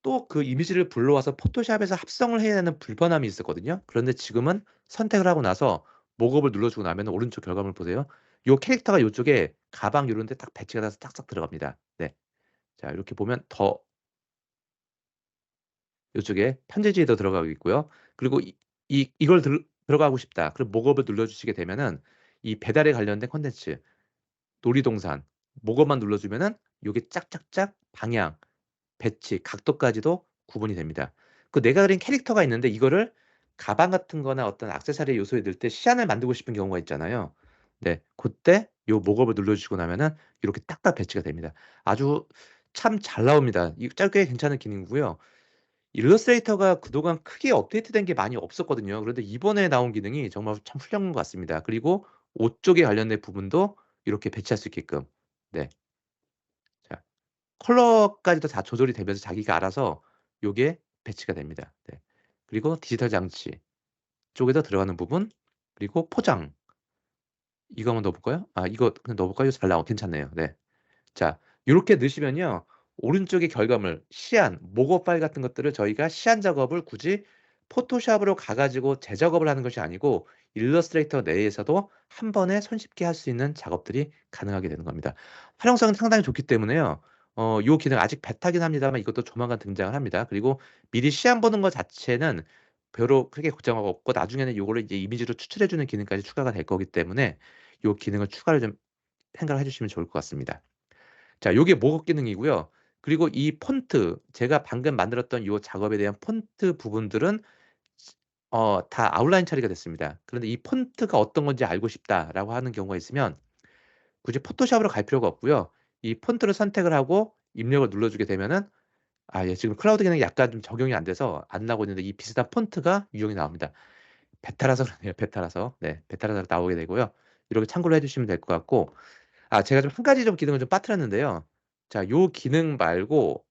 S1: 또 그 이미지를 불러와서 포토샵에서 합성을 해야 되는 불편함이 있었거든요. 그런데 지금은 선택을 하고 나서 목업을 눌러 주고 나면은 오른쪽 결과물 보세요. 요 캐릭터가 요쪽에 가방 요런 데 딱 배치가 돼서 탁탁 들어갑니다. 네. 자 이렇게 보면 더 요쪽에 편지지에도 들어가고 있고요. 그리고 이걸 들어가고 싶다. 그럼 목업을 눌러주시게 되면은 이 배달에 관련된 콘텐츠, 놀이동산, 목업만 눌러주면은 요게 짝짝짝 방향, 배치, 각도까지도 구분이 됩니다. 그 내가 그린 캐릭터가 있는데 이거를 가방 같은 거나 어떤 액세서리 요소에 넣을 때 시안을 만들고 싶은 경우가 있잖아요. 네. 고때 요 목업을 눌러주시고 나면은 이렇게 딱딱 배치가 됩니다. 아주 참 잘 나옵니다. 이거 짧게 괜찮은 기능이고요. 일러스트레이터가 그동안 크게 업데이트된 게 많이 없었거든요. 그런데 이번에 나온 기능이 정말 참 훌륭한 것 같습니다. 그리고 옷 쪽에 관련된 부분도 이렇게 배치할 수 있게끔. 네. 자, 컬러까지도 다 조절이 되면서 자기가 알아서 요게 배치가 됩니다. 네. 그리고 디지털 장치 쪽에도 들어가는 부분, 그리고 포장. 이거 한번 넣어 볼까요? 아, 이거 그냥 넣어 볼까요? 잘 나와 괜찮네요. 네. 자, 요렇게 넣으시면요. 오른쪽에 결과물, 시안, 목업 파일 같은 것들을 저희가 시안 작업을 굳이 포토샵으로 가 가지고 재작업을 하는 것이 아니고 일러스트레이터 내에서도 한 번에 손쉽게 할 수 있는 작업들이 가능하게 되는 겁니다. 활용성은 상당히 좋기 때문에요. 요 기능 아직 베타긴 합니다만 이것도 조만간 등장을 합니다. 그리고 미리 시안 보는 것 자체는 별로 크게 걱정하고 없고 나중에는 요거를 이제 이미지로 추출해 주는 기능까지 추가가 될 거기 때문에 요 기능을 추가를 좀 생각을 해 주시면 좋을 것 같습니다. 자, 요게 목업 기능이고요. 그리고 이 폰트 제가 방금 만들었던 요 작업에 대한 폰트 부분들은 다 아웃라인 처리가 됐습니다. 그런데 이 폰트가 어떤 건지 알고 싶다라고 하는 경우가 있으면 굳이 포토샵으로 갈 필요가 없고요. 이 폰트를 선택을 하고 입력을 눌러주게 되면은 예, 지금 클라우드 기능이 약간 좀 적용이 안 돼서 안 나오고 있는데 이 비슷한 폰트가 유형이 나옵니다. 베타라서 그러네요. 베타라서. 네. 베타라서 나오게 되고요. 이렇게 참고를 해 주시면 될 것 같고 제가 좀 한 가지 좀 기능을 좀 빠뜨렸는데요. 자, 요 기능 말고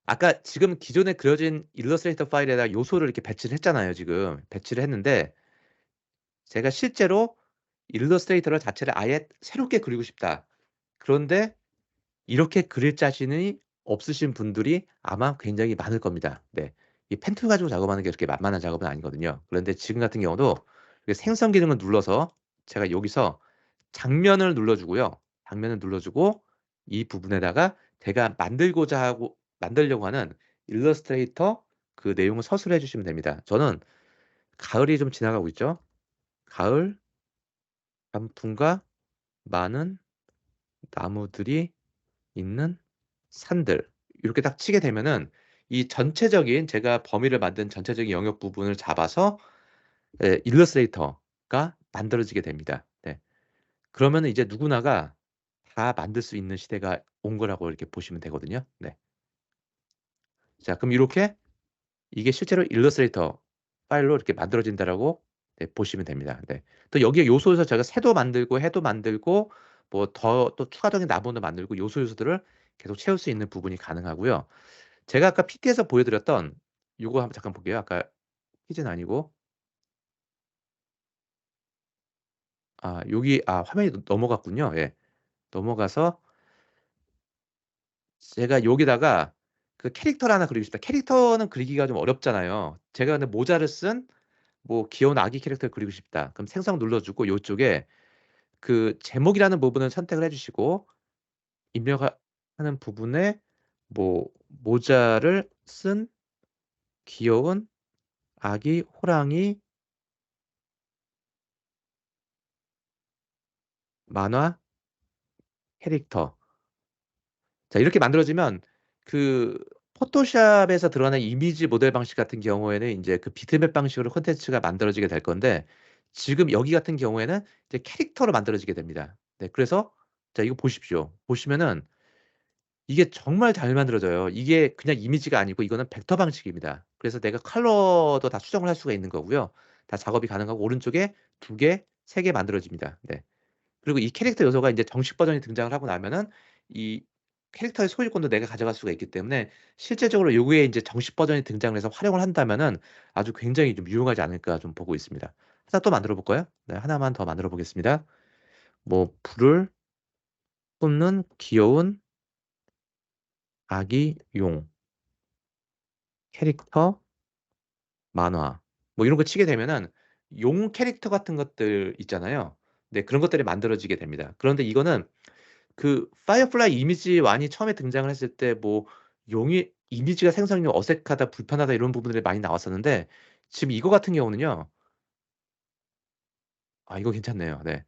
S1: 아까 지금 기존에 그려진 일러스트레이터 파일에다 요소를 이렇게 배치를 했잖아요, 지금. 배치를 했는데 제가 실제로 일러스트레이터를 자체를 아예 새롭게 그리고 싶다. 그런데 이렇게 그릴 자신이 없으신 분들이 아마 굉장히 많을 겁니다. 네. 이 펜툴 가지고 작업하는 게 그렇게 만만한 작업은 아니거든요. 그런데 지금 같은 경우도 이렇게 생성 기능을 눌러서 제가 여기서 장면을 눌러주고요. 장면을 눌러주고 이 부분에다가 제가 만들려고 하는 일러스트레이터 그 내용을 서술해 주시면 됩니다. 저는 가을이 좀 지나가고 있죠. 가을 단풍과 많은 나무들이 있는 산들 이렇게 딱 치게 되면은 이 전체적인 제가 범위를 만든 전체적인 영역 부분을 잡아서 일러스트레이터가 만들어지게 됩니다. 네. 그러면은 이제 누구나가 다 만들 수 있는 시대가 온 거라고 이렇게 보시면 되거든요. 네. 자, 그럼 이렇게 이게 실제로 일러스트레이터 파일로 이렇게 만들어진다라고 네, 보시면 됩니다. 네. 또 여기에 요소에서 제가 새도 만들고 해도 만들고 뭐 더 또 추가적인 나무도 만들고 요소들을 계속 채울 수 있는 부분이 가능하고요. 제가 아까 PT에서 보여드렸던 요거 한번 잠깐 볼게요. 아까 퀴즈는 아니고 여기 화면이 넘어갔군요. 예. 넘어가서 제가 여기다가 그 캐릭터를 하나 그리고 싶다. 캐릭터는 그리기가 좀 어렵잖아요. 제가 근데 모자를 쓴 뭐 귀여운 아기 캐릭터를 그리고 싶다. 그럼 생성 눌러주고 요쪽에 그 제목이라는 부분을 선택을 해주시고 입력하는 부분에 뭐 모자를 쓴 귀여운 아기 호랑이 만화 캐릭터. 자, 이렇게 만들어지면 그 포토샵에서 드러나는 이미지 모델 방식 같은 경우에는 인제 그 비트맵 방식으로 콘텐츠가 만들어지게 될 건데 지금 여기 같은 경우에는 이제 캐릭터로 만들어지게 됩니다. 네, 그래서 자, 이거 보십시오. 보시면은 이게 정말 잘 만들어져요. 이게 그냥 이미지가 아니고 이거는 벡터 방식입니다. 그래서 내가 컬러도 다 수정을 할 수가 있는 거고요. 다 작업이 가능하고 오른쪽에 2 개, 3개 만들어집니다. 네. 그리고 이 캐릭터 요소가 인제 정식 버전이 등장을 하고 나면은 이 캐릭터의 소유권도 내가 가져갈 수가 있기 때문에 실제적으로 요게 인제 정식 버전이 등장을 해서 활용을 한다면은 아주 굉장히 좀 유용하지 않을까 좀 보고 있습니다. 하나 또 만들어 볼까요? 네, 하나만 더 만들어 보겠습니다. 뭐 불을 뿜는 귀여운 아기 용 캐릭터 만화 뭐 이런 거 치게 되면은 용 캐릭터 같은 것들 있잖아요. 네, 그런 것들이 만들어지게 됩니다. 그런데 이거는 그 파이어플라이 이미지1이 처음에 등장을 했을 때 뭐 용이 이미지가 생성이 어색하다, 불편하다 이런 부분들이 많이 나왔었는데 지금 이거 같은 경우는요. 이거 괜찮네요. 네.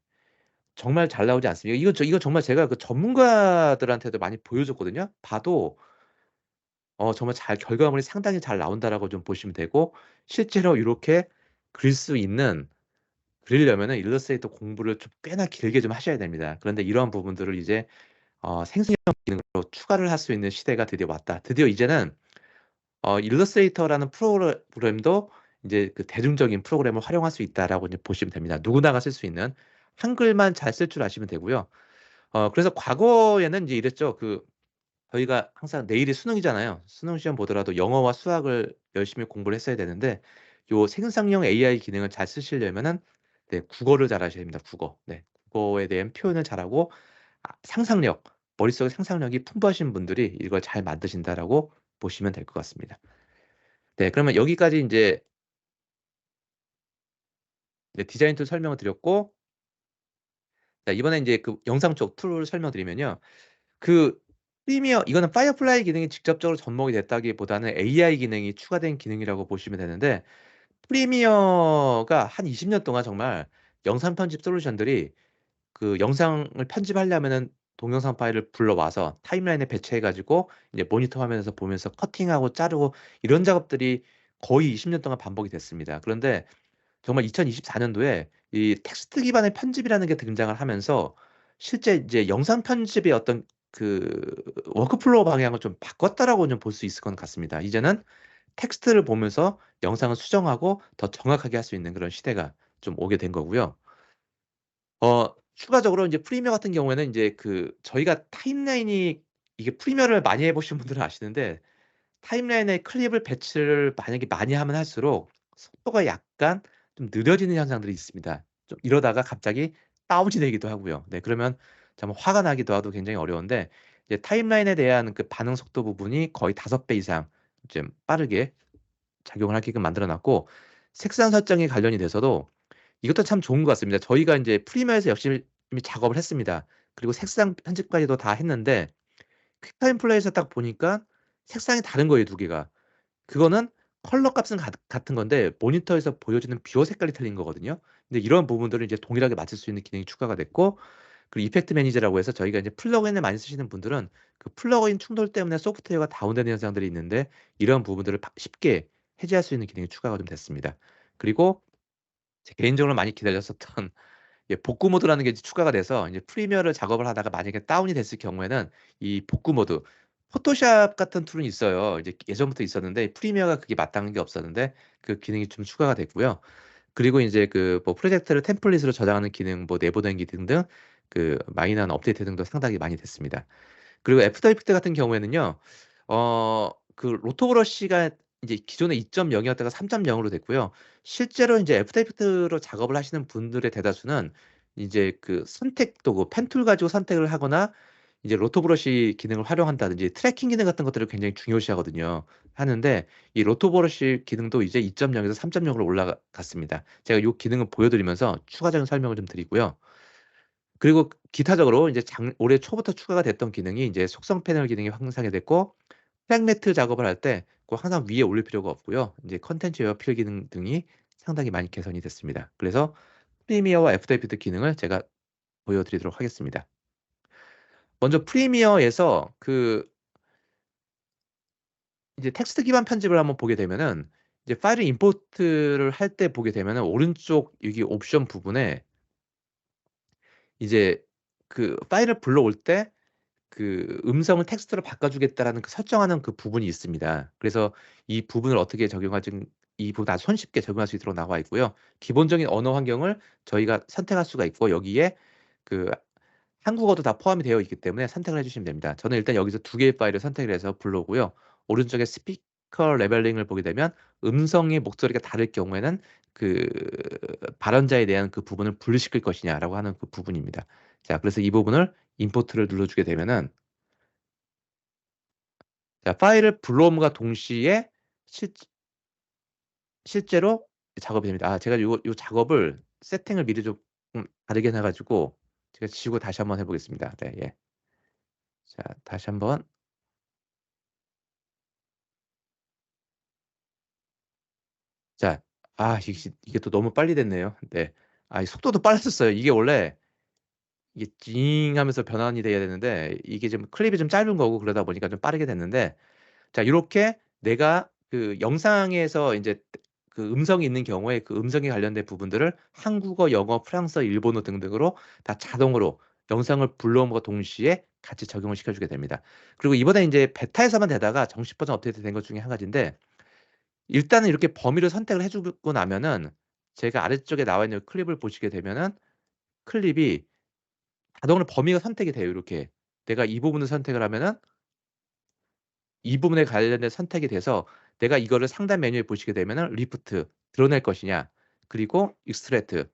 S1: 정말 잘 나오지 않습니까? 이거 정말 제가 그 전문가들한테도 많이 보여줬거든요. 봐도 정말 잘 결과물이 상당히 잘 나온다라고 좀 보시면 되고 실제로 요렇게 그릴 수 있는 그리려면은 일러스트레이터 공부를 좀 꽤나 길게 좀 하셔야 됩니다. 그런데 이러한 부분들을 이제 생성형 기능으로 추가를 할 수 있는 시대가 드디어 왔다. 드디어 이제는 일러스트레이터라는 프로그램도 이제 그 대중적인 프로그램을 활용할 수 있다라고 이제 보시면 됩니다. 누구나가 쓸 수 있는 한글만 잘 쓸 줄 아시면 되고요. 그래서 과거에는 이제 이랬죠. 저희가 항상 내일이 수능이잖아요. 수능 시험 보더라도 영어와 수학을 열심히 공부를 했어야 되는데 요 생성형 AI 기능을 잘 쓰시려면은 네, 국어를 잘하셔야 됩니다. 국어. 네. 국어에 대한 표현을 잘하고 상상력, 머릿속에 상상력이 풍부하신 분들이 이걸 잘 만드신다라고 보시면 될 것 같습니다. 네, 그러면 여기까지 인제 네, 디자인 툴 설명을 드렸고 자, 이번에 인제 그 영상 쪽 툴을 설명드리면요. 그 프리미어 이거는 파이어플라이 기능이 직접적으로 접목이 됐다기보다는 AI 기능이 추가된 기능이라고 보시면 되는데 프리미어가 한 20년 동안 정말 영상 편집 솔루션들이 그 영상을 편집하려면은 동영상 파일을 불러와서 타임라인에 배치해 가지고 이제 모니터 화면에서 보면서 커팅하고 자르고 이런 작업들이 거의 20년 동안 반복이 됐습니다. 그런데 정말 2024 년도에 이 텍스트 기반의 편집이라는 게 등장을 하면서 실제 이제 영상 편집의 어떤 그 워크플로우 방향을 좀 바꿨다라고 좀 볼 수 있을 것 같습니다. 이제는 텍스트를 보면서 영상을 수정하고 더 정확하게 할 수 있는 그런 시대가 좀 오게 된 거고요. 추가적으로 인제 프리미어 같은 경우에는 인제 저희가 타임라인이 이게 프리미어를 많이 해 보신 분들은 아시는데 타임라인에 클립을 배치를 만약에 많이 하면 할수록 속도가 약간 좀 느려지는 현상들이 있습니다. 좀 이러다가 갑자기 다운이 되기도 하고요. 네, 그러면 참 화가 나기도 하고 굉장히 어려운데 이제 타임라인에 대한 그 반응 속도 부분이 거의 5배 이상 좀 빠르게 작용을 하게끔 만들어 놨고 색상 설정에 관련이 돼서도 이것도 참 좋은 것 같습니다. 저희가 인제 프리미어에서 열심히 작업을 했습니다. 그리고 색상 편집까지도 다 했는데 퀵타임 플레이에서 딱 보니까 색상이 다른 거예요, 두 개가. 그거는 컬러 값은 같은 건데 모니터에서 보여지는 뷰어 색깔이 틀린 거거든요. 근데 이런 부분들을 이제 동일하게 맞출 수 있는 기능이 추가가 됐고 그리고 이펙트 매니저라고 해서 저희가 이제 플러그인을 많이 쓰시는 분들은 그 플러그인 충돌 때문에 소프트웨어가 다운되는 현상들이 있는데 이런 부분들을 쉽게 해제할 수 있는 기능이 추가가 좀 됐습니다. 그리고 제 개인적으로 많이 기다렸었던 복구 모드라는 게 이제 추가가 돼서 이제 프리미어를 작업을 하다가 만약에 다운이 됐을 경우에는 이 복구 모드 포토샵 같은 툴은 있어요. 이제 예전부터 있었는데 프리미어가 그게 마땅한 게 없었는데 그 기능이 좀 추가가 됐고요. 그리고 인제 뭐 프로젝트를 템플릿으로 저장하는 기능, 뭐 내보내는 기능 등 마이너한 업데이트 등도 상당히 많이 됐습니다. 그리고 애프터 이펙트 같은 경우에는요. 로토 브러쉬가 이제 기존에 2.0 이었다가 3.0 으로 됐고요. 실제로 인제 애프터 이펙트로 작업을 하시는 분들의 대다수는 이제 선택 도구 펜 툴 가지고 선택을 하거나 이제 로토 브러쉬 기능을 활용한다든지 트래킹 기능 같은 것들을 굉장히 중요시하거든요. 하는데 이 로토 브러쉬 기능도 이제 2.0 에서 3.0 으로 올라갔습니다. 제가 요 기능을 보여 드리면서 추가적인 설명을 좀 드리고요. 그리고 기타적으로 이제 올해 초부터 추가가 됐던 기능이 이제 속성 패널 기능이 확장이 됐고 트랙 매트 작업을 할 때 꼭 항상 위에 올릴 필요가 없고요. 이제 컨텐츠 여필 기능 등이 상당히 많이 개선이 됐습니다. 그래서 프리미어와 애프터 이펙트 기능을 제가 보여 드리도록 하겠습니다. 먼저 프리미어에서 이제 텍스트 기반 편집을 한번 보게 되면은 이제 파일을 임포트를 할 때 보게 되면은 오른쪽 여기 옵션 부분에 이제 파일을 불러올 때 음성을 텍스트로 바꿔주겠다라는 설정하는 부분이 있습니다. 그래서 이 부분을 어떻게 적용할지 이 부분 아주 손쉽게 적용할 수 있도록 나와 있고요. 기본적인 언어 환경을 저희가 선택할 수가 있고 여기에 그 한국어도 다 포함이 되어 있기 때문에 선택을 해 주시면 됩니다. 저는 일단 여기서 두 개의 파일을 선택을 해서 불러오고요. 오른쪽에 스피커 레벨링을 보게 되면 음성의 목소리가 다를 경우에는 그 발언자에 대한 부분을 분리시킬 것이냐라고 하는 부분입니다. 자, 그래서 이 부분을 임포트를 눌러주게 되면은 자, 파일을 불러옴과 동시에 실 실제로 작업이 됩니다. 제가 요 작업을 세팅을 미리 좀 다르게 해 가지고 제가 지우고 다시 한번 해 보겠습니다. 네, 예. 자, 다시 한번 자, 이게 또 너무 빨리 됐네요. 네. 이 속도도 빨랐었어요. 이게 원래 이게 징 하면서 변환이 돼야 되는데 이게 좀 클립이 좀 짧은 거고 그러다 보니까 좀 빠르게 됐는데 자, 이렇게 내가 그 영상에서 이제 그 음성이 있는 경우에 그 음성에 관련된 부분들을 한국어, 영어, 프랑스어, 일본어 등등으로 다 자동으로 영상을 불러옴과 동시에 같이 적용을 시켜주게 됩니다. 그리고 이번에 이제 베타에서만 되다가 정식 버전 업데이트 된 것 중에 한 가지인데 일단은 이렇게 범위를 선택을 해주고 나면은 제가 아래쪽에 나와 있는 클립을 보시게 되면은 클립이 자동으로 범위가 선택이 돼요. 이렇게 내가 이 부분을 선택을 하면은 이 부분에 관련된 선택이 돼서 내가 이거를 상단 메뉴에 보시게 되면은 리프트 드러낼 것이냐 그리고 익스트랙트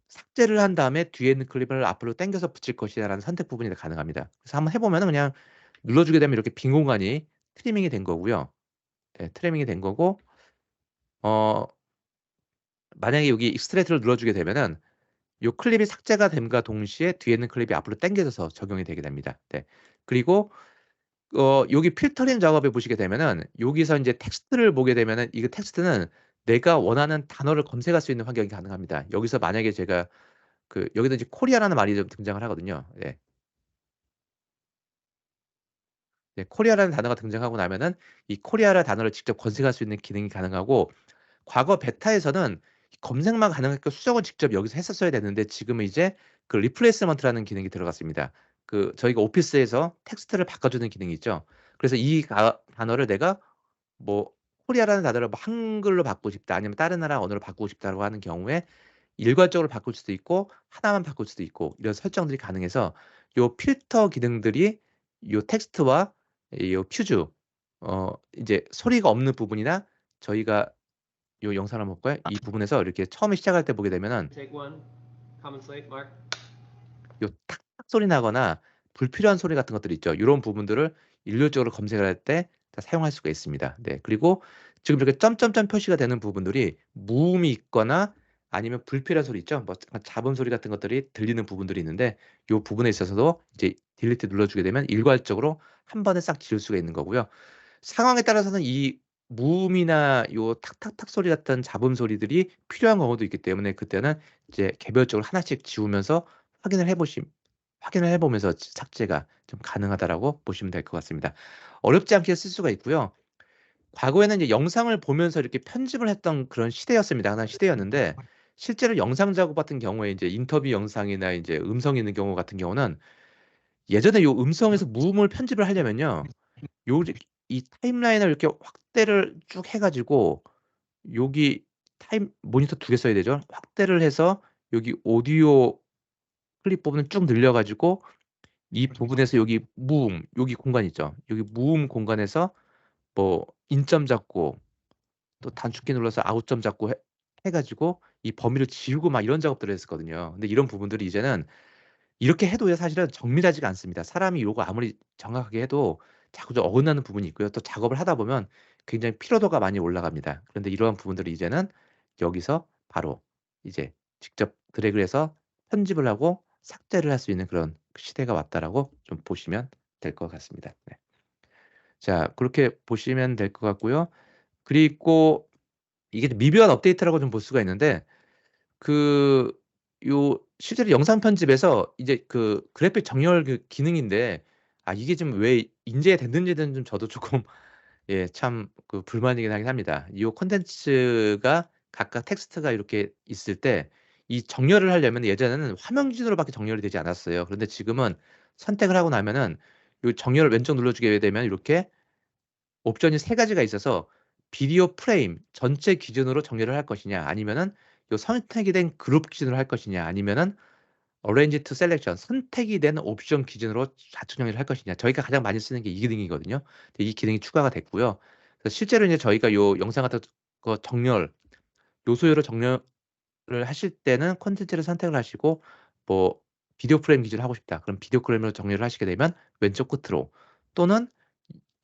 S1: 삭제를 한 다음에 뒤에 있는 클립을 앞으로 당겨서 붙일 것이냐라는 선택 부분이 가능합니다. 그래서 한번 해보면은 그냥 눌러주게 되면 이렇게 빈 공간이 트리밍이 된 거고요. 네, 트리밍이 된 거고 어 만약에 여기 익스트랙트를 눌러주게 되면은 요 클립이 삭제가 됨과 동시에 뒤에 있는 클립이 앞으로 당겨져서 적용이 되게 됩니다. 네. 그리고 여기 필터링 작업에 보시게 되면은 여기서 이제 텍스트를 보게 되면은 이 텍스트는 내가 원하는 단어를 검색할 수 있는 환경이 가능합니다. 여기서 만약에 제가 여기다 이제 코리아라는 말이 좀 등장을 하거든요. 예. 네, 코리아라는 단어가 등장하고 나면은 이 코리아라는 단어를 직접 검색할 수 있는 기능이 가능하고 과거 베타에서는 검색만 가능했고 수정을 직접 여기서 했었어야 됐는데 지금은 이제 그 리플레이스먼트라는 기능이 들어갔습니다. 저희가 오피스에서 텍스트를 바꿔주는 기능이 있죠. 그래서 이 단어를 내가 뭐 코리아라는 단어를 뭐 한글로 바꾸고 싶다 아니면 다른 나라 언어로 바꾸고 싶다고 하는 경우에 일괄적으로 바꿀 수도 있고 하나만 바꿀 수도 있고 이런 설정들이 가능해서 요 필터 기능들이 요 텍스트와 요 퓨즈 이제 소리가 없는 부분이나 저희가 요 영상을 한번 볼까요? 이 부분에서 이렇게 처음에 시작할 때 보게 되면은
S3: Take one. Common slate, Mark.
S1: 요 탁탁 소리 나거나 불필요한 소리 같은 것들이 있죠. 이런 부분들을 일률적으로 검색을 할 때 사용할 수가 있습니다. 네. 그리고 지금 이렇게 점점점 표시가 되는 부분들이 무음이 있거나 아니면 불필요한 소리 있죠. 뭐 잡음 소리 같은 것들이 들리는 부분들이 있는데 요 부분에 있어서도 이제 딜리트 눌러주게 되면 일괄적으로 한 번에 싹 지울 수가 있는 거고요. 상황에 따라서는 이 무음이나 요 탁탁탁 소리 같은 잡음 소리들이 필요한 경우도 있기 때문에 그때는 이제 개별적으로 하나씩 지우면서 확인을 해 보심 확인을 해 보면서 삭제가 좀 가능하다라고 보시면 될 것 같습니다. 어렵지 않게 쓸 수가 있고요. 과거에는 이제 영상을 보면서 이렇게 편집을 했던 그런 시대였습니다. 하나의 시대였는데 실제로 영상 작업 같은 경우에 이제 인터뷰 영상이나 이제 음성이 있는 경우 같은 경우는 예전에 요 음성에서 무음을 편집을 하려면요. 요 이 타임라인을 이렇게 확대를 쭉 해 가지고 여기 모니터 2개 써야 되죠. 확대를 해서 여기 오디오 클립 부분을 쭉 늘려 가지고 이 부분에서 여기 무음 여기 공간 있죠. 여기 무음 공간에서 뭐 인점 잡고 또 단축키 눌러서 아웃점 잡고 해 가지고 이 범위를 지우고 막 이런 작업들을 했었거든요. 근데 이런 부분들이 이제는 이렇게 해도요 사실은 정밀하지가 않습니다. 사람이 요거 아무리 정확하게 해도 자꾸 좀 어긋나는 부분이 있고요. 또 작업을 하다 보면 굉장히 피로도가 많이 올라갑니다. 그런데 이러한 부분들이 이제는 여기서 바로 이제 직접 드래그를 해서 편집을 하고 삭제를 할 수 있는 그런 시대가 왔다라고 좀 보시면 될 것 같습니다. 네. 자, 그렇게 보시면 될 것 같고요. 그리고 이게 미비한 업데이트라고 좀 볼 수가 있는데 그 실제로 영상 편집에서 이제 그래픽 정렬 기능인데 이게 좀 왜 인제가 됐는지는 좀 저도 쪼끔 예 참 불만이긴 하긴 합니다. 이 콘텐츠가 각각 텍스트가 이렇게 있을 때 이 정렬을 하려면 예전에는 화면 기준으로밖에 정렬이 되지 않았어요. 그런데 지금은 선택을 하고 나면은 요 정렬을 왼쪽 눌러주게 되면 이렇게 옵션이 3가지가 있어서 비디오 프레임 전체 기준으로 정렬을 할 것이냐 아니면은 요 선택이 된 그룹 기준으로 할 것이냐 아니면은 어레인지 투 셀렉션 선택이 된 옵션 기준으로 좌측 정렬을 할 것이냐. 저희가 가장 많이 쓰는 게 이 기능이거든요. 근데 이 기능이 추가가 됐고요. 그래서 실제로 이제 저희가 요 영상 같은 거 정렬 요소요로 정렬을 하실 때는 콘텐츠를 선택을 하시고 뭐 비디오 프레임 기준으로 하고 싶다. 그럼 비디오 프레임으로 정렬을 하시게 되면 왼쪽 끝으로 또는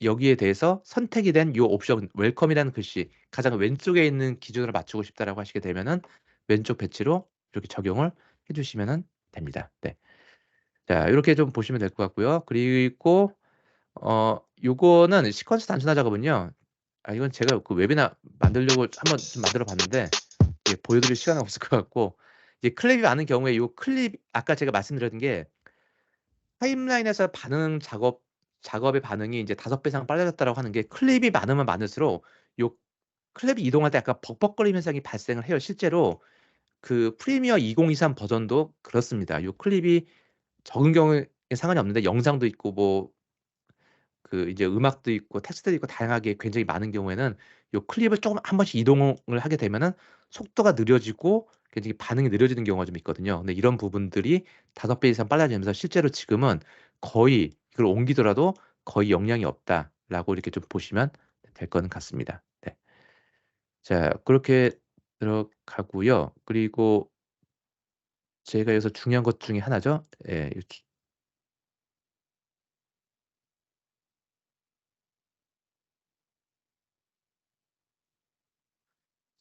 S1: 여기에 대해서 선택이 된 요 옵션 웰컴이라는 글씨 가장 왼쪽에 있는 기준으로 맞추고 싶다라고 하시게 되면은 왼쪽 배치로 이렇게 적용을 해 주시면은 됩니다. 네. 자, 요렇게 좀 보시면 될 것 같고요. 그리고 요거는 시퀀스 단순화 작업은요. 이건 제가 그 웨비나 만들려고 한번 좀 만들어 봤는데 예 보여드릴 시간은 없을 것 같고 이제 클립이 많은 경우에 요 클립 아까 제가 말씀드렸던 게 타임라인에서 작업의 반응이 이제 5배 이상 빨라졌다라고 하는 게 클립이 많으면 많을수록 요 클립이 이동할 때 약간 벅벅거리는 현상이 발생을 해요. 실제로 그 프리미어 2023 버전도 그렇습니다. 요 클립이 적은 경우에 상관이 없는데 영상도 있고 뭐 그 이제 음악도 있고 텍스트도 있고 다양하게 굉장히 많은 경우에는 요 클립을 쪼금 한 번씩 이동을 하게 되면은 속도가 느려지고 굉장히 반응이 느려지는 경우가 좀 있거든요. 근데 이런 부분들이 5배 이상 빨라지면서 실제로 지금은 거의 이걸 옮기더라도 거의 영향이 없다라고 이렇게 좀 보시면 될 거는 같습니다. 네. 자 그렇게 들어가고요. 그리고 제가 여기서 중요한 것 중에 하나죠. 예. 요 주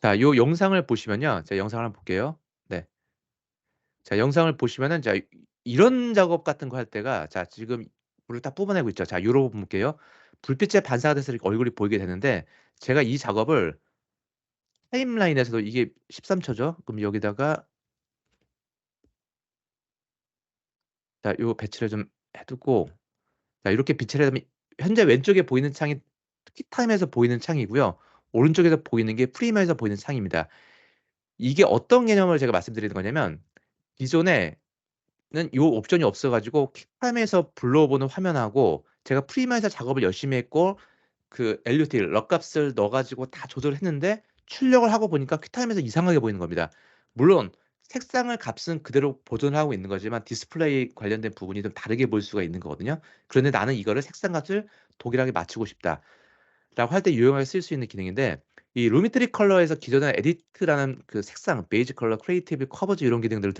S1: 자 요 영상을 보시면요. 제가 영상을 한번 볼게요. 네. 자 영상을 보시면은 자 이런 작업 같은 거 할 때가 자 지금 불을 딱 뿜어내고 있죠. 자 요런 부분 볼게요. 불빛에 반사가 돼서 이렇게 얼굴이 보이게 되는데 제가 이 작업을 타임라인에서도 이게 13 초죠. 그럼 여기다가 자 요 배치를 좀 해 두고 자 이렇게 빛을 해 두면 현재 왼쪽에 보이는 창이 퀵타임에서 보이는 창이고요. 오른쪽에서 보이는 게 프리미어에서 보이는 창입니다. 이게 어떤 개념을 제가 말씀드리는 거냐면 기존에 는 요 옵션이 없어 가지고 퀵타임에서 불러보는 화면하고 제가 프리미어에서 작업을 열심히 했고 그 LUT 럭 값을 넣어 가지고 다 조절을 했는데 출력을 하고 보니까 퀵타임에서 이상하게 보이는 겁니다. 물론 색상을 값은 그대로 보존을 하고 있는 거지만 디스플레이 관련된 부분이 좀 다르게 보일 수가 있는 거거든요. 그런데 나는 이거를 색상 값을 동일하게 맞추고 싶다라고 할 때 유용하게 쓸 수 있는 기능인데 이 루미트리 컬러에서 기존에 에디트라는 그 색상 베이지 컬러, 크리에이티브, 커버즈 이런 기능들을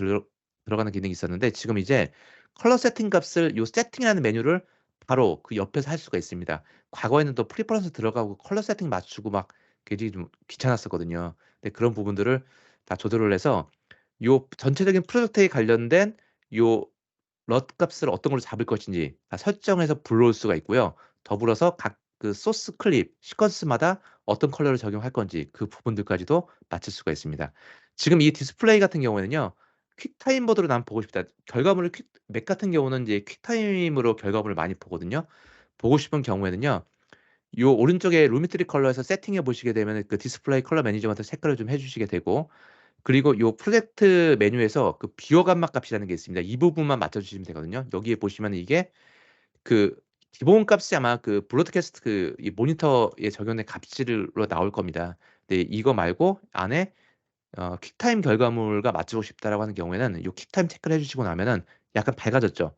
S1: 들어가는 기능이 있었는데 지금 이제 컬러 세팅 값을 요 세팅이라는 메뉴를 바로 그 옆에서 할 수가 있습니다. 과거에는 또 프리퍼런스 들어가고 컬러 세팅 맞추고 막 굉장히 좀 귀찮았었거든요. 근데 그런 부분들을 다 조절을 해서 요 전체적인 프로젝트에 관련된 요 럿 값을 어떤 걸로 잡을 것인지 다 설정해서 불러올 수가 있고요. 더불어서 각 그 소스 클립, 시퀀스마다 어떤 컬러를 적용할 건지 그 부분들까지도 맞출 수가 있습니다. 지금 이 디스플레이 같은 경우에는요. 퀵타임 모드로 난 보고 싶다. 결과물을 맥 같은 경우는 이제 퀵타임으로 결과물을 많이 보거든요. 보고 싶은 경우에는요. 요 오른쪽에 루미트리 컬러에서 세팅해 보시게 되면은 그 디스플레이 컬러 매니저먼트 색깔을 좀 해 주시게 되고 그리고 요 프로젝트 메뉴에서 그 비호 감막 값이라는 게 있습니다. 이 부분만 맞춰 주시면 되거든요. 여기에 보시면은 이게 그 기본 값이 아마 그 브로드캐스트 그 이 모니터에 적용된 값으로 나올 겁니다. 근데 이거 말고 안에 퀵타임 결과물과 맞추고 싶다라고 하는 경우에는 요 퀵타임 체크를 해 주시고 나면은 약간 밝아졌죠.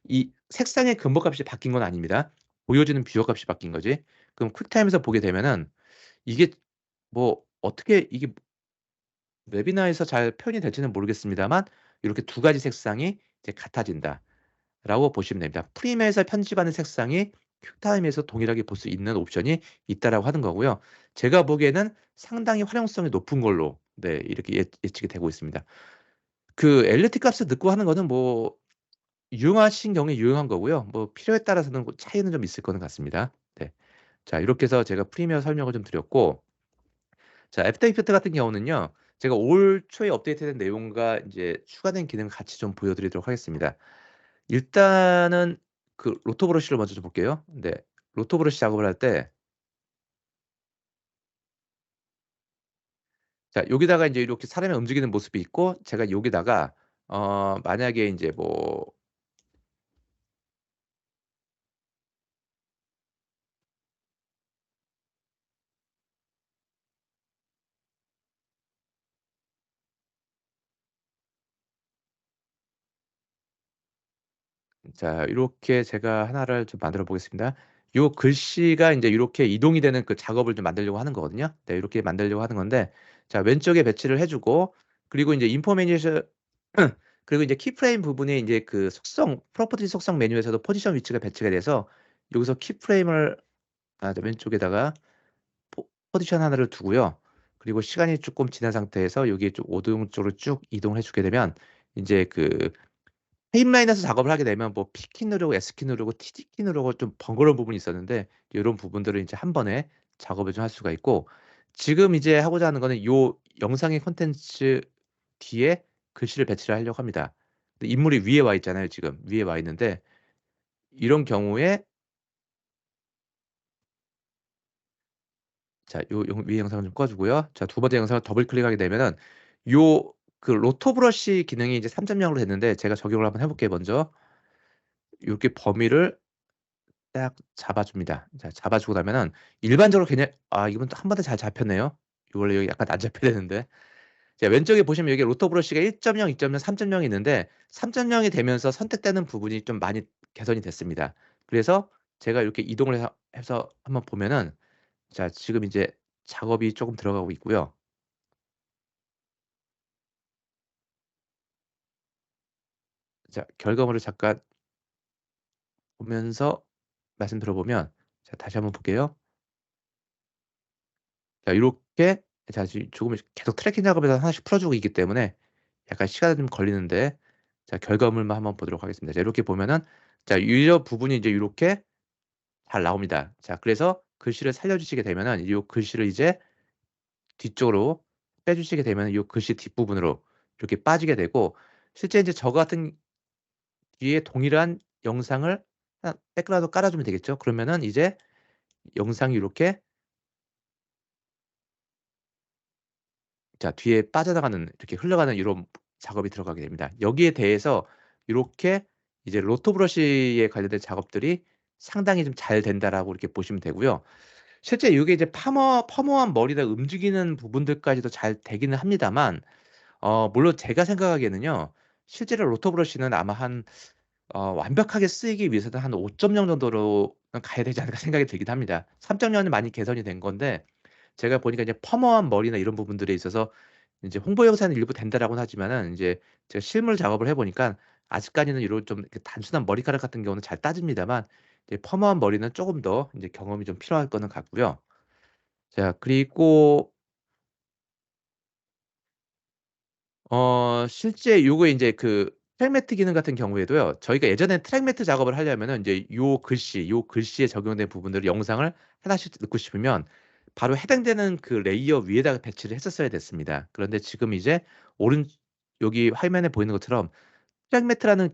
S1: 이 색상의 근본값이 바뀐 건 아닙니다. 보여지는 비호 값이 바뀐 거지. 그럼 퀵타임에서 보게 되면은 이게 뭐 어떻게 이게 웨비나에서 잘 표현이 될지는 모르겠습니다만 이렇게 두 가지 색상이 이제 같아진다라고 보시면 됩니다. 프리미어에서 편집하는 색상이 퀵타임에서 동일하게 볼 수 있는 옵션이 있다라고 하는 거고요. 제가 보기에는 상당히 활용성이 높은 걸로 네 이렇게 예측이 되고 있습니다. 그 LUT 값을 넣고 하는 거는 뭐 유용하신 경우에 유용한 거고요. 뭐 필요에 따라서는 뭐 차이는 좀 있을 거는 같습니다. 네. 자 이렇게 해서 제가 프리미어 설명을 좀 드렸고 자 애프터 이펙트 같은 경우는요. 제가 올 초에 업데이트된 내용과 인제 추가된 기능 같이 좀 보여 드리도록 하겠습니다. 일단은 그 로토 브러쉬를 먼저 좀 볼게요. 네. 로토 브러쉬 작업을 할 때 자 여기다가 인제 이렇게 사람이 움직이는 모습이 있고 제가 여기다가 만약에 인제 뭐 자 요렇게 제가 하나를 좀 만들어 보겠습니다. 요 글씨가 인제 요렇게 이동이 되는 그 작업을 좀 만들려고 하는 거거든요. 네 요렇게 만들려고 하는 건데 자 왼쪽에 배치를 해 주고 그리고 인제 인포메이션 그리고 이제 키프레임 부분에 인제 그 속성 프로퍼티 속성 메뉴에서도 포지션 위치가 배치가 돼서 여기서 키프레임을 저 왼쪽에다가 포지션 하나를 두고요. 그리고 시간이 쪼끔 지난 상태에서 여기에 좀 오른쪽으로 쭉 이동을 해 주게 되면 인제 그 타임라인에서 작업을 하게 되면 뭐 P키 누르고 S키 누르고 TD키 누르고 좀 번거로운 부분이 있었는데 요런 부분들을 인제 한 번에 작업을 좀 할 수가 있고 지금 이제 하고자 하는 거는 요 영상의 콘텐츠 뒤에 글씨를 배치를 하려고 합니다. 근데 인물이 위에 와 있잖아요, 지금. 위에 와 있는데 이런 경우에 자, 요 위에 영상을 좀 꺼 주고요. 자, 두 번째 영상을 더블 클릭하게 되면은 요 그 로토 브러쉬 기능이 이제 3.0으로 됐는데 제가 적용을 한번 해 볼게요, 먼저. 요렇게 범위를 딱 잡아 줍니다. 자, 잡아 주고 나면은 일반적으로 그냥 이건 또 한 번에 잘 잡혔네요. 요 원래 여기 약간 안 잡혀야 되는데. 자, 왼쪽에 보시면 여기 로토 브러쉬가 1.0, 2.0, 3.0이 있는데 3.0이 되면서 선택되는 부분이 좀 많이 개선이 됐습니다. 그래서 제가 이렇게 이동을 해서 한번 보면은 자, 지금 이제 작업이 쪼금 들어가고 있고요. 자, 결과물을 잠깐 보면서 말씀 들어보면 자, 다시 한번 볼게요. 자, 요렇게 자, 지금 조금 계속 트래킹 작업에서 하나씩 풀어 주고 있기 때문에 약간 시간이 좀 걸리는데 자, 결과물만 한번 보도록 하겠습니다. 자, 이렇게 보면은 자, 이 부분이 이제 요렇게 잘 나옵니다. 자, 그래서 글씨를 살려 주시게 되면은 요 글씨를 이제 뒤쪽으로 빼 주시게 되면은 요 글씨 뒷부분으로 이렇게 빠지게 되고 실제 이제 저 같은 뒤에 동일한 영상을 백그라운드 깔아 주면 되겠죠. 그러면은 이제 영상이 요렇게 자, 뒤에 빠져나가는 이렇게 흘러가는 이런 작업이 들어가게 됩니다. 여기에 대해서 요렇게 이제 로토 브러쉬에 관련된 작업들이 상당히 좀 잘 된다라고 이렇게 보시면 되고요. 실제 이게 이제 퍼머한 머리를 움직이는 부분들까지도 잘 되기는 합니다만 물론 제가 생각하기에는요. 실제로 로토 브러쉬는 아마 완벽하게 쓰이기 위해서는 한 5.0 정도로는 가야 되지 않을까 생각이 들긴 합니다. 3.0은 많이 개선이 된 건데 제가 보니까 이제 퍼머한 머리나 이런 부분들에 있어서 인제 홍보 영상은 일부 된다라고는 하지만은 인제 제가 실물 작업을 해 보니깐 아직까지는 요런 좀 이렇게 단순한 머리카락 같은 경우는 잘 따집니다만 이제 퍼머한 머리는 쪼금 더 인제 경험이 좀 필요할 거는 같고요. 자, 그리고 실제 요거 인제 그 트랙 매트 기능 같은 경우에도요. 저희가 예전에 트랙 매트 작업을 하려면은 인제 요 글씨에 적용된 부분들을 영상을 하나씩 넣고 싶으면 바로 해당되는 그 레이어 위에다가 배치를 했었어야 됐습니다. 그런데 지금 이제 오른 여기 화면에 보이는 것처럼 트랙 매트라는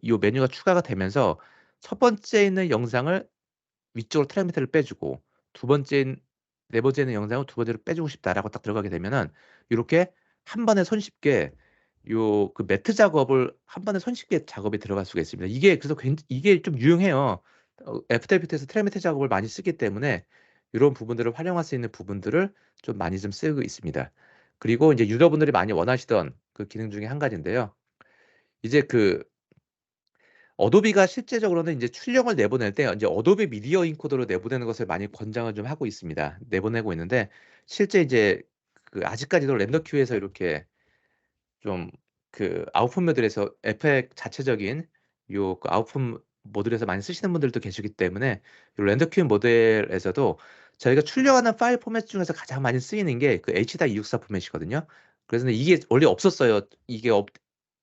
S1: 요 메뉴가 추가가 되면서 첫 번째에 있는 영상을 위쪽으로 트랙 매트를 빼 주고 네 번째 있는 영상을 두 번째로 빼 주고 싶다라고 딱 들어가게 되면은 요렇게 한 번에 손쉽게 그 매트 작업을 한 번에 손쉽게 작업이 들어갈 수가 있습니다. 이게 그래서 이게 좀 유용해요. 애프터 이펙트에서 트랙 매트 작업을 많이 쓰기 때문에 요런 부분들을 활용할 수 있는 부분들을 좀 많이 좀 쓰고 있습니다. 그리고 인제 유저분들이 많이 원하시던 그 기능 중에 한 가지인데요. 이제 어도비가 실제적으로는 인제 출력을 내보낼 때 인제 어도비 미디어 인코더로 내보내는 것을 많이 권장을 좀 하고 있습니다. 내보내고 있는데 실제 이제 아직까지도 렌더 큐에서 이렇게 좀 아웃풋 모듈에서 에펙 자체적인 아웃풋 모듈에서 많이 쓰시는 분들도 계시기 때문에 요 렌더 큐 모델에서도 저희가 출력하는 파일 포맷 중에서 가장 많이 쓰이는 게 H.264 포맷이거든요. 그래서 근데 이게 원래 없었어요. 이게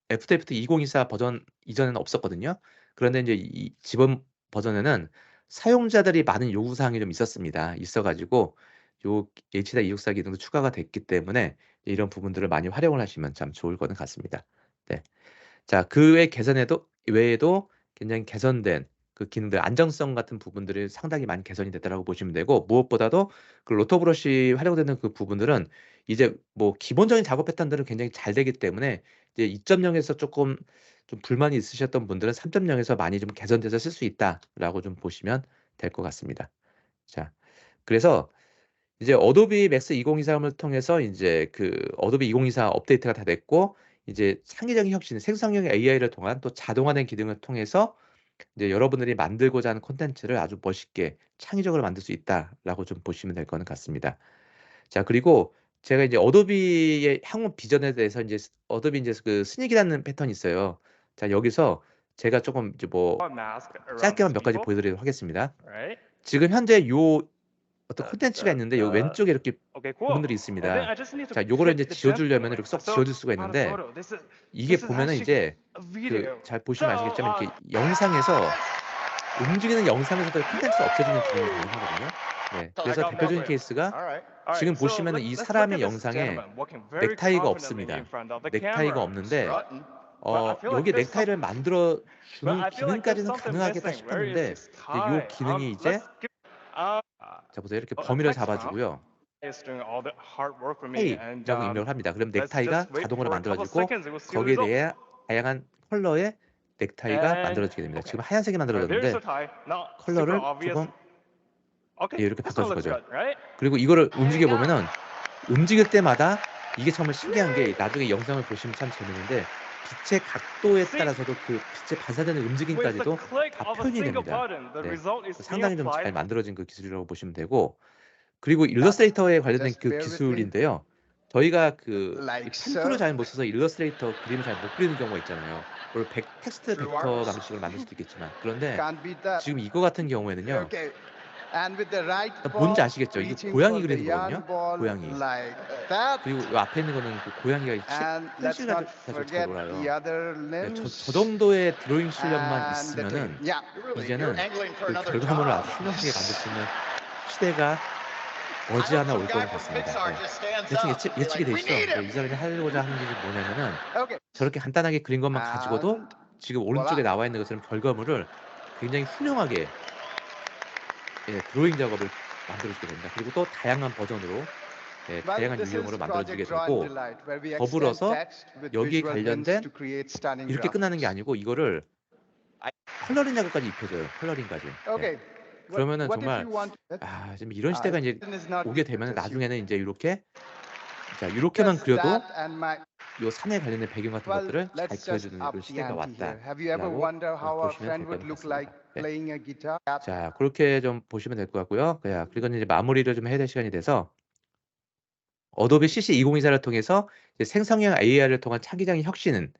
S1: 애프터 이펙트 2024 버전 이전에는 없었거든요. 그런데 인제 이 지번 버전에는 사용자들이 많은 요구 사항이 좀 있었습니다. 있어 가지고 요 H.264 기능도 추가가 됐기 때문에 이런 부분들을 많이 활용을 하시면 참 좋을 거는 같습니다. 네. 자, 외에도 굉장히 개선된 그 기능들 안정성 같은 부분들이 상당히 많이 개선이 됐다라고 보시면 되고 무엇보다도 그 로토 브러쉬 활용되는 그 부분들은 이제 뭐 기본적인 작업 패턴들은 굉장히 잘 되기 때문에 이제 2.0 에서 쪼끔 좀 불만이 있으셨던 분들은 3.0 에서 많이 좀 개선돼서 쓸 수 있다라고 좀 보시면 될 것 같습니다. 자, 그래서 이제 어도비 맥스 2023을 통해서 인제 어도비 2024 업데이트가 다 됐고 이제 창의적인 혁신, 생성형 AI를 통한 또 자동화된 기능을 통해서 이제 여러분들이 만들고자 하는 콘텐츠를 아주 멋있게 창의적으로 만들 수 있다라고 좀 보시면 될 거는 같습니다. 자, 그리고 제가 이제 어도비의 향후 비전에 대해서 인제 어도비 인제 스닉이라는 패턴이 있어요. 자, 여기서 제가 쪼금 이제
S4: mask around
S1: 짧게만
S4: these
S1: 몇 가지
S4: people,
S1: 보여드리도록 하겠습니다.
S4: right?
S1: 지금 현재 어떤 콘텐츠가
S4: The
S1: 있는데 요 왼쪽에 이렇게
S4: okay, cool.
S1: 부분들이
S4: And then
S1: 있습니다.
S4: I just need to
S1: 자, 요거를
S4: click
S1: 인제
S4: the
S1: 지워
S4: depth
S1: 주려면은
S4: point.
S1: 이렇게 쏙
S4: So
S1: 지워 줄 수가
S4: not a
S1: 있는데
S4: photo.
S1: 이게
S4: This is
S1: 보면은
S4: actually
S1: 이제
S4: a video.
S1: 잘 보시면 아시겠지만
S4: So,
S1: 이렇게 영상에서 움직이는 영상에서도 콘텐츠를 없애주는 기능이 가능하거든요. 네.
S4: I
S1: 그래서
S4: got
S1: 대표적인
S4: nothing.
S1: 케이스가
S4: Alright. Alright.
S1: 지금
S4: So
S1: 보시면은 이
S4: let's look
S1: 사람의
S4: at this
S1: 영상에
S4: gentleman walking very
S1: 넥타이가
S4: confidently in
S1: 없습니다.
S4: front of the
S1: 넥타이가
S4: camera.
S1: 없는데
S4: Strutting. But I feel like
S1: 여기에
S4: there's some
S1: 넥타이를 만들어
S4: but
S1: 주는
S4: I feel like there's
S1: 기능까지는
S4: something
S1: 가능하겠다
S4: missing. Where is
S1: 싶었는데
S4: his
S1: 이제 요
S4: tie?
S1: 기능이 이제
S4: Let's give uh
S1: 자 보세요. 이렇게
S4: a
S1: 범위를
S4: text
S1: 잡아
S4: prompt
S1: 주고요.
S4: is doing all the hard work for me and
S1: 헤이라고 입력을 합니다. 그럼
S4: let's
S1: 넥타이가
S4: just wait
S1: 자동으로
S4: for a couple
S1: 만들어지고
S4: seconds and we'll see the
S1: 거기에
S4: result.
S1: 대해 다양한 컬러의 넥타이가
S4: And
S1: 만들어지게 됩니다.
S4: okay.
S1: 지금 하얀색이
S4: Alright, there's
S1: 만들어졌는데
S4: the tie. Not super
S1: 컬러를
S4: obvious.
S1: 조금
S4: Okay.
S1: 이렇게
S4: This one
S1: 바꿔줄
S4: looks
S1: 거죠.
S4: good, right?
S1: 그리고 이거를 움직여 보면은 움직일 때마다 이게 정말 신기한 게 나중에 영상을 보시면 참 재밌는데 빛의 각도에 따라서도 그 빛에 반사되는
S4: With the
S1: 움직임까지도
S4: click
S1: 다
S4: of a
S1: 표현이
S4: single
S1: 됩니다.
S4: button, the
S1: 네.
S4: result is being
S1: 상당히 좀 잘
S4: applied.
S1: 만들어진 그 기술이라고 보시면 되고 그리고 일러스트레이터에 관련된
S5: Just
S1: 그
S5: bear with me.
S1: 기술인데요. 저희가 그
S5: Like
S1: 펜툴을
S5: so.
S1: 잘 못 써서 일러스트레이터 그림을 잘 못 그리는 경우가 있잖아요. 물론 텍스트
S5: True
S1: 벡터
S5: arts.
S1: 방식으로 만들 수도 있겠지만 그런데
S5: Can't beat that.
S1: 지금 이거 같은 경우에는요.
S5: Okay. And with the right
S1: 뭔지
S5: paw,
S1: 아시겠죠? 이게
S5: reaching
S1: 고양이
S5: for the
S1: 그리는 거거든요.
S5: yarn ball
S1: 고양이.
S5: like that.
S1: 그리고 이 앞에 있는 거는 그 고양이가
S5: And let's
S1: 펜실
S5: not
S1: 가지고 잘
S5: forget
S1: 놀아요.
S5: the other
S1: 네,
S5: limbs.
S1: 저 정도의 드로잉 실력만
S5: and the
S1: 있으면은
S5: tail. Yeah.
S1: 이제는 그 결과물을 아주 훌륭하게 만들 수 있는 시대가 머지않아 올 거는 같습니다. 네. 대충 예측이 되시죠? 네, 이 사람이 하려고자 하는 게 뭐냐면은
S5: Okay.
S1: 저렇게 간단하게 그린 것만 가지고도
S5: And
S1: 지금 오른쪽에 나와 있는 것처럼 결과물을 굉장히 훌륭하게 드로잉 작업을 만들어주게 됩니다. 그리고 또 다양한 버전으로
S5: well,
S1: 다양한
S5: this is
S1: 유형으로 만들어주게
S5: Project Draw
S1: 되고
S5: and Delight, where we
S1: 더불어서
S5: extend text with
S1: 여기에
S5: visual hints
S1: 관련된
S5: to create stunning
S1: 이렇게 끝나는 게
S5: graphics.
S1: 아니고 이거를 컬러링 작업까지 입혀줘요. 컬러링까지. 네.
S5: Okay.
S1: 그러면은
S5: What if
S1: 정말
S5: you want to-
S1: 지금 이런 시대가 이제
S5: is not
S1: 오게 되면
S5: just
S1: 나중에는 이제 이렇게 자 이렇게만 그려도
S5: that and my
S1: 요 산에 관련된 배경 같은
S5: well,
S1: 것들을 잘
S5: let's just
S1: 그려주는
S5: up
S1: 이런
S5: the
S1: 시대가
S5: ante here. Have you ever
S1: 왔다라고
S5: wondered how a
S1: 보시면
S5: friend
S1: 될
S5: would
S1: 것
S5: look
S1: 같습니다.
S5: like
S1: 네.
S5: playing a guitar?
S1: 자 그렇게 좀 보시면 될 것 같고요. 그리고 이제 마무리를 좀 해야 될 시간이 돼서 어도비 CC2024를 통해서 이제 생성형 AI를 통한 차기적인 혁신을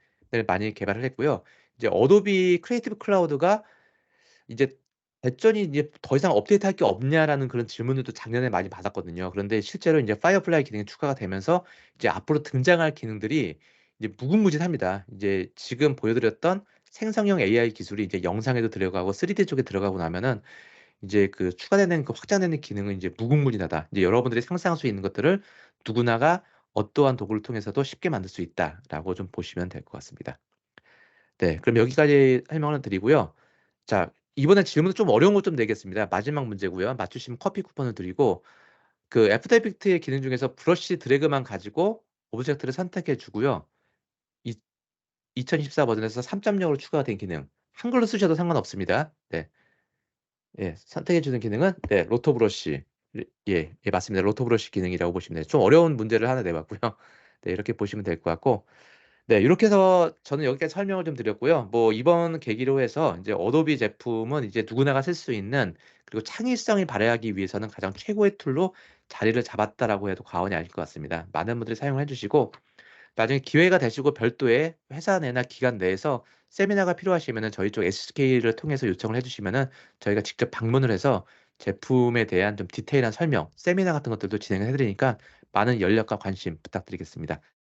S1: 많이 개발을 했고요. 이제 어도비 크리에이티브 클라우드가 이제 발전이 이제 더 이상 업데이트할 게 없냐라는 그런 질문들도 작년에 많이 받았거든요. 그런데 실제로 이제 파이어플라이 기능이 추가가 되면서 이제 앞으로 등장할 기능들이 이제 무궁무진합니다. 이제 지금 보여드렸던 생성형 AI 기술이 이제 영상에도 들어가고 3D 쪽에 들어가고 나면은 이제 그 추가되는 그 확장되는 기능은 이제 무궁무진하다. 이제 여러분들이 상상할 수 있는 것들을 누구나가 어떠한 도구를 통해서도 쉽게 만들 수 있다라고 좀 보시면 될 것 같습니다. 네, 그럼 여기까지 설명을 드리고요. 자, 이번에 질문은 좀 어려운 거 좀 내겠습니다. 마지막 문제고요. 맞추시면 커피 쿠폰을 드리고 그 애프터 이펙트의 기능 중에서 브러쉬 드래그만 가지고 오브젝트를 선택해 주고요. 2024 버전에서 3.0으로 추가가 된 기능. 한글로 쓰셔도 상관없습니다. 네. 예, 선택해 주는 기능은 로토 브러쉬. 예, 맞습니다. 로토 브러쉬 기능이라고 보시면 돼요. 좀 어려운 문제를 하나 내봤고요. 네, 이렇게 보시면 될 것 같고. 네, 이렇게 해서 저는 여기까지 설명을 좀 드렸고요. 뭐 이번 계기로 해서 이제 어도비 제품은 이제 누구나가 쓸 수 있는 그리고 창의성을 발휘하기 위해서는 가장 최고의 툴로 자리를 잡았다라고 해도 과언이 아닐 것 같습니다. 많은 분들이 사용을 해주시고 나중에 기회가 되시고 별도의 회사 내나 기관 내에서 세미나가 필요하시면은 저희 쪽 SK를 통해서 요청을 해주시면은 저희가 직접 방문을 해서 제품에 대한 좀 디테일한 설명, 세미나 같은 것들도 진행을 해드리니까 많은 연락과 관심 부탁드리겠습니다.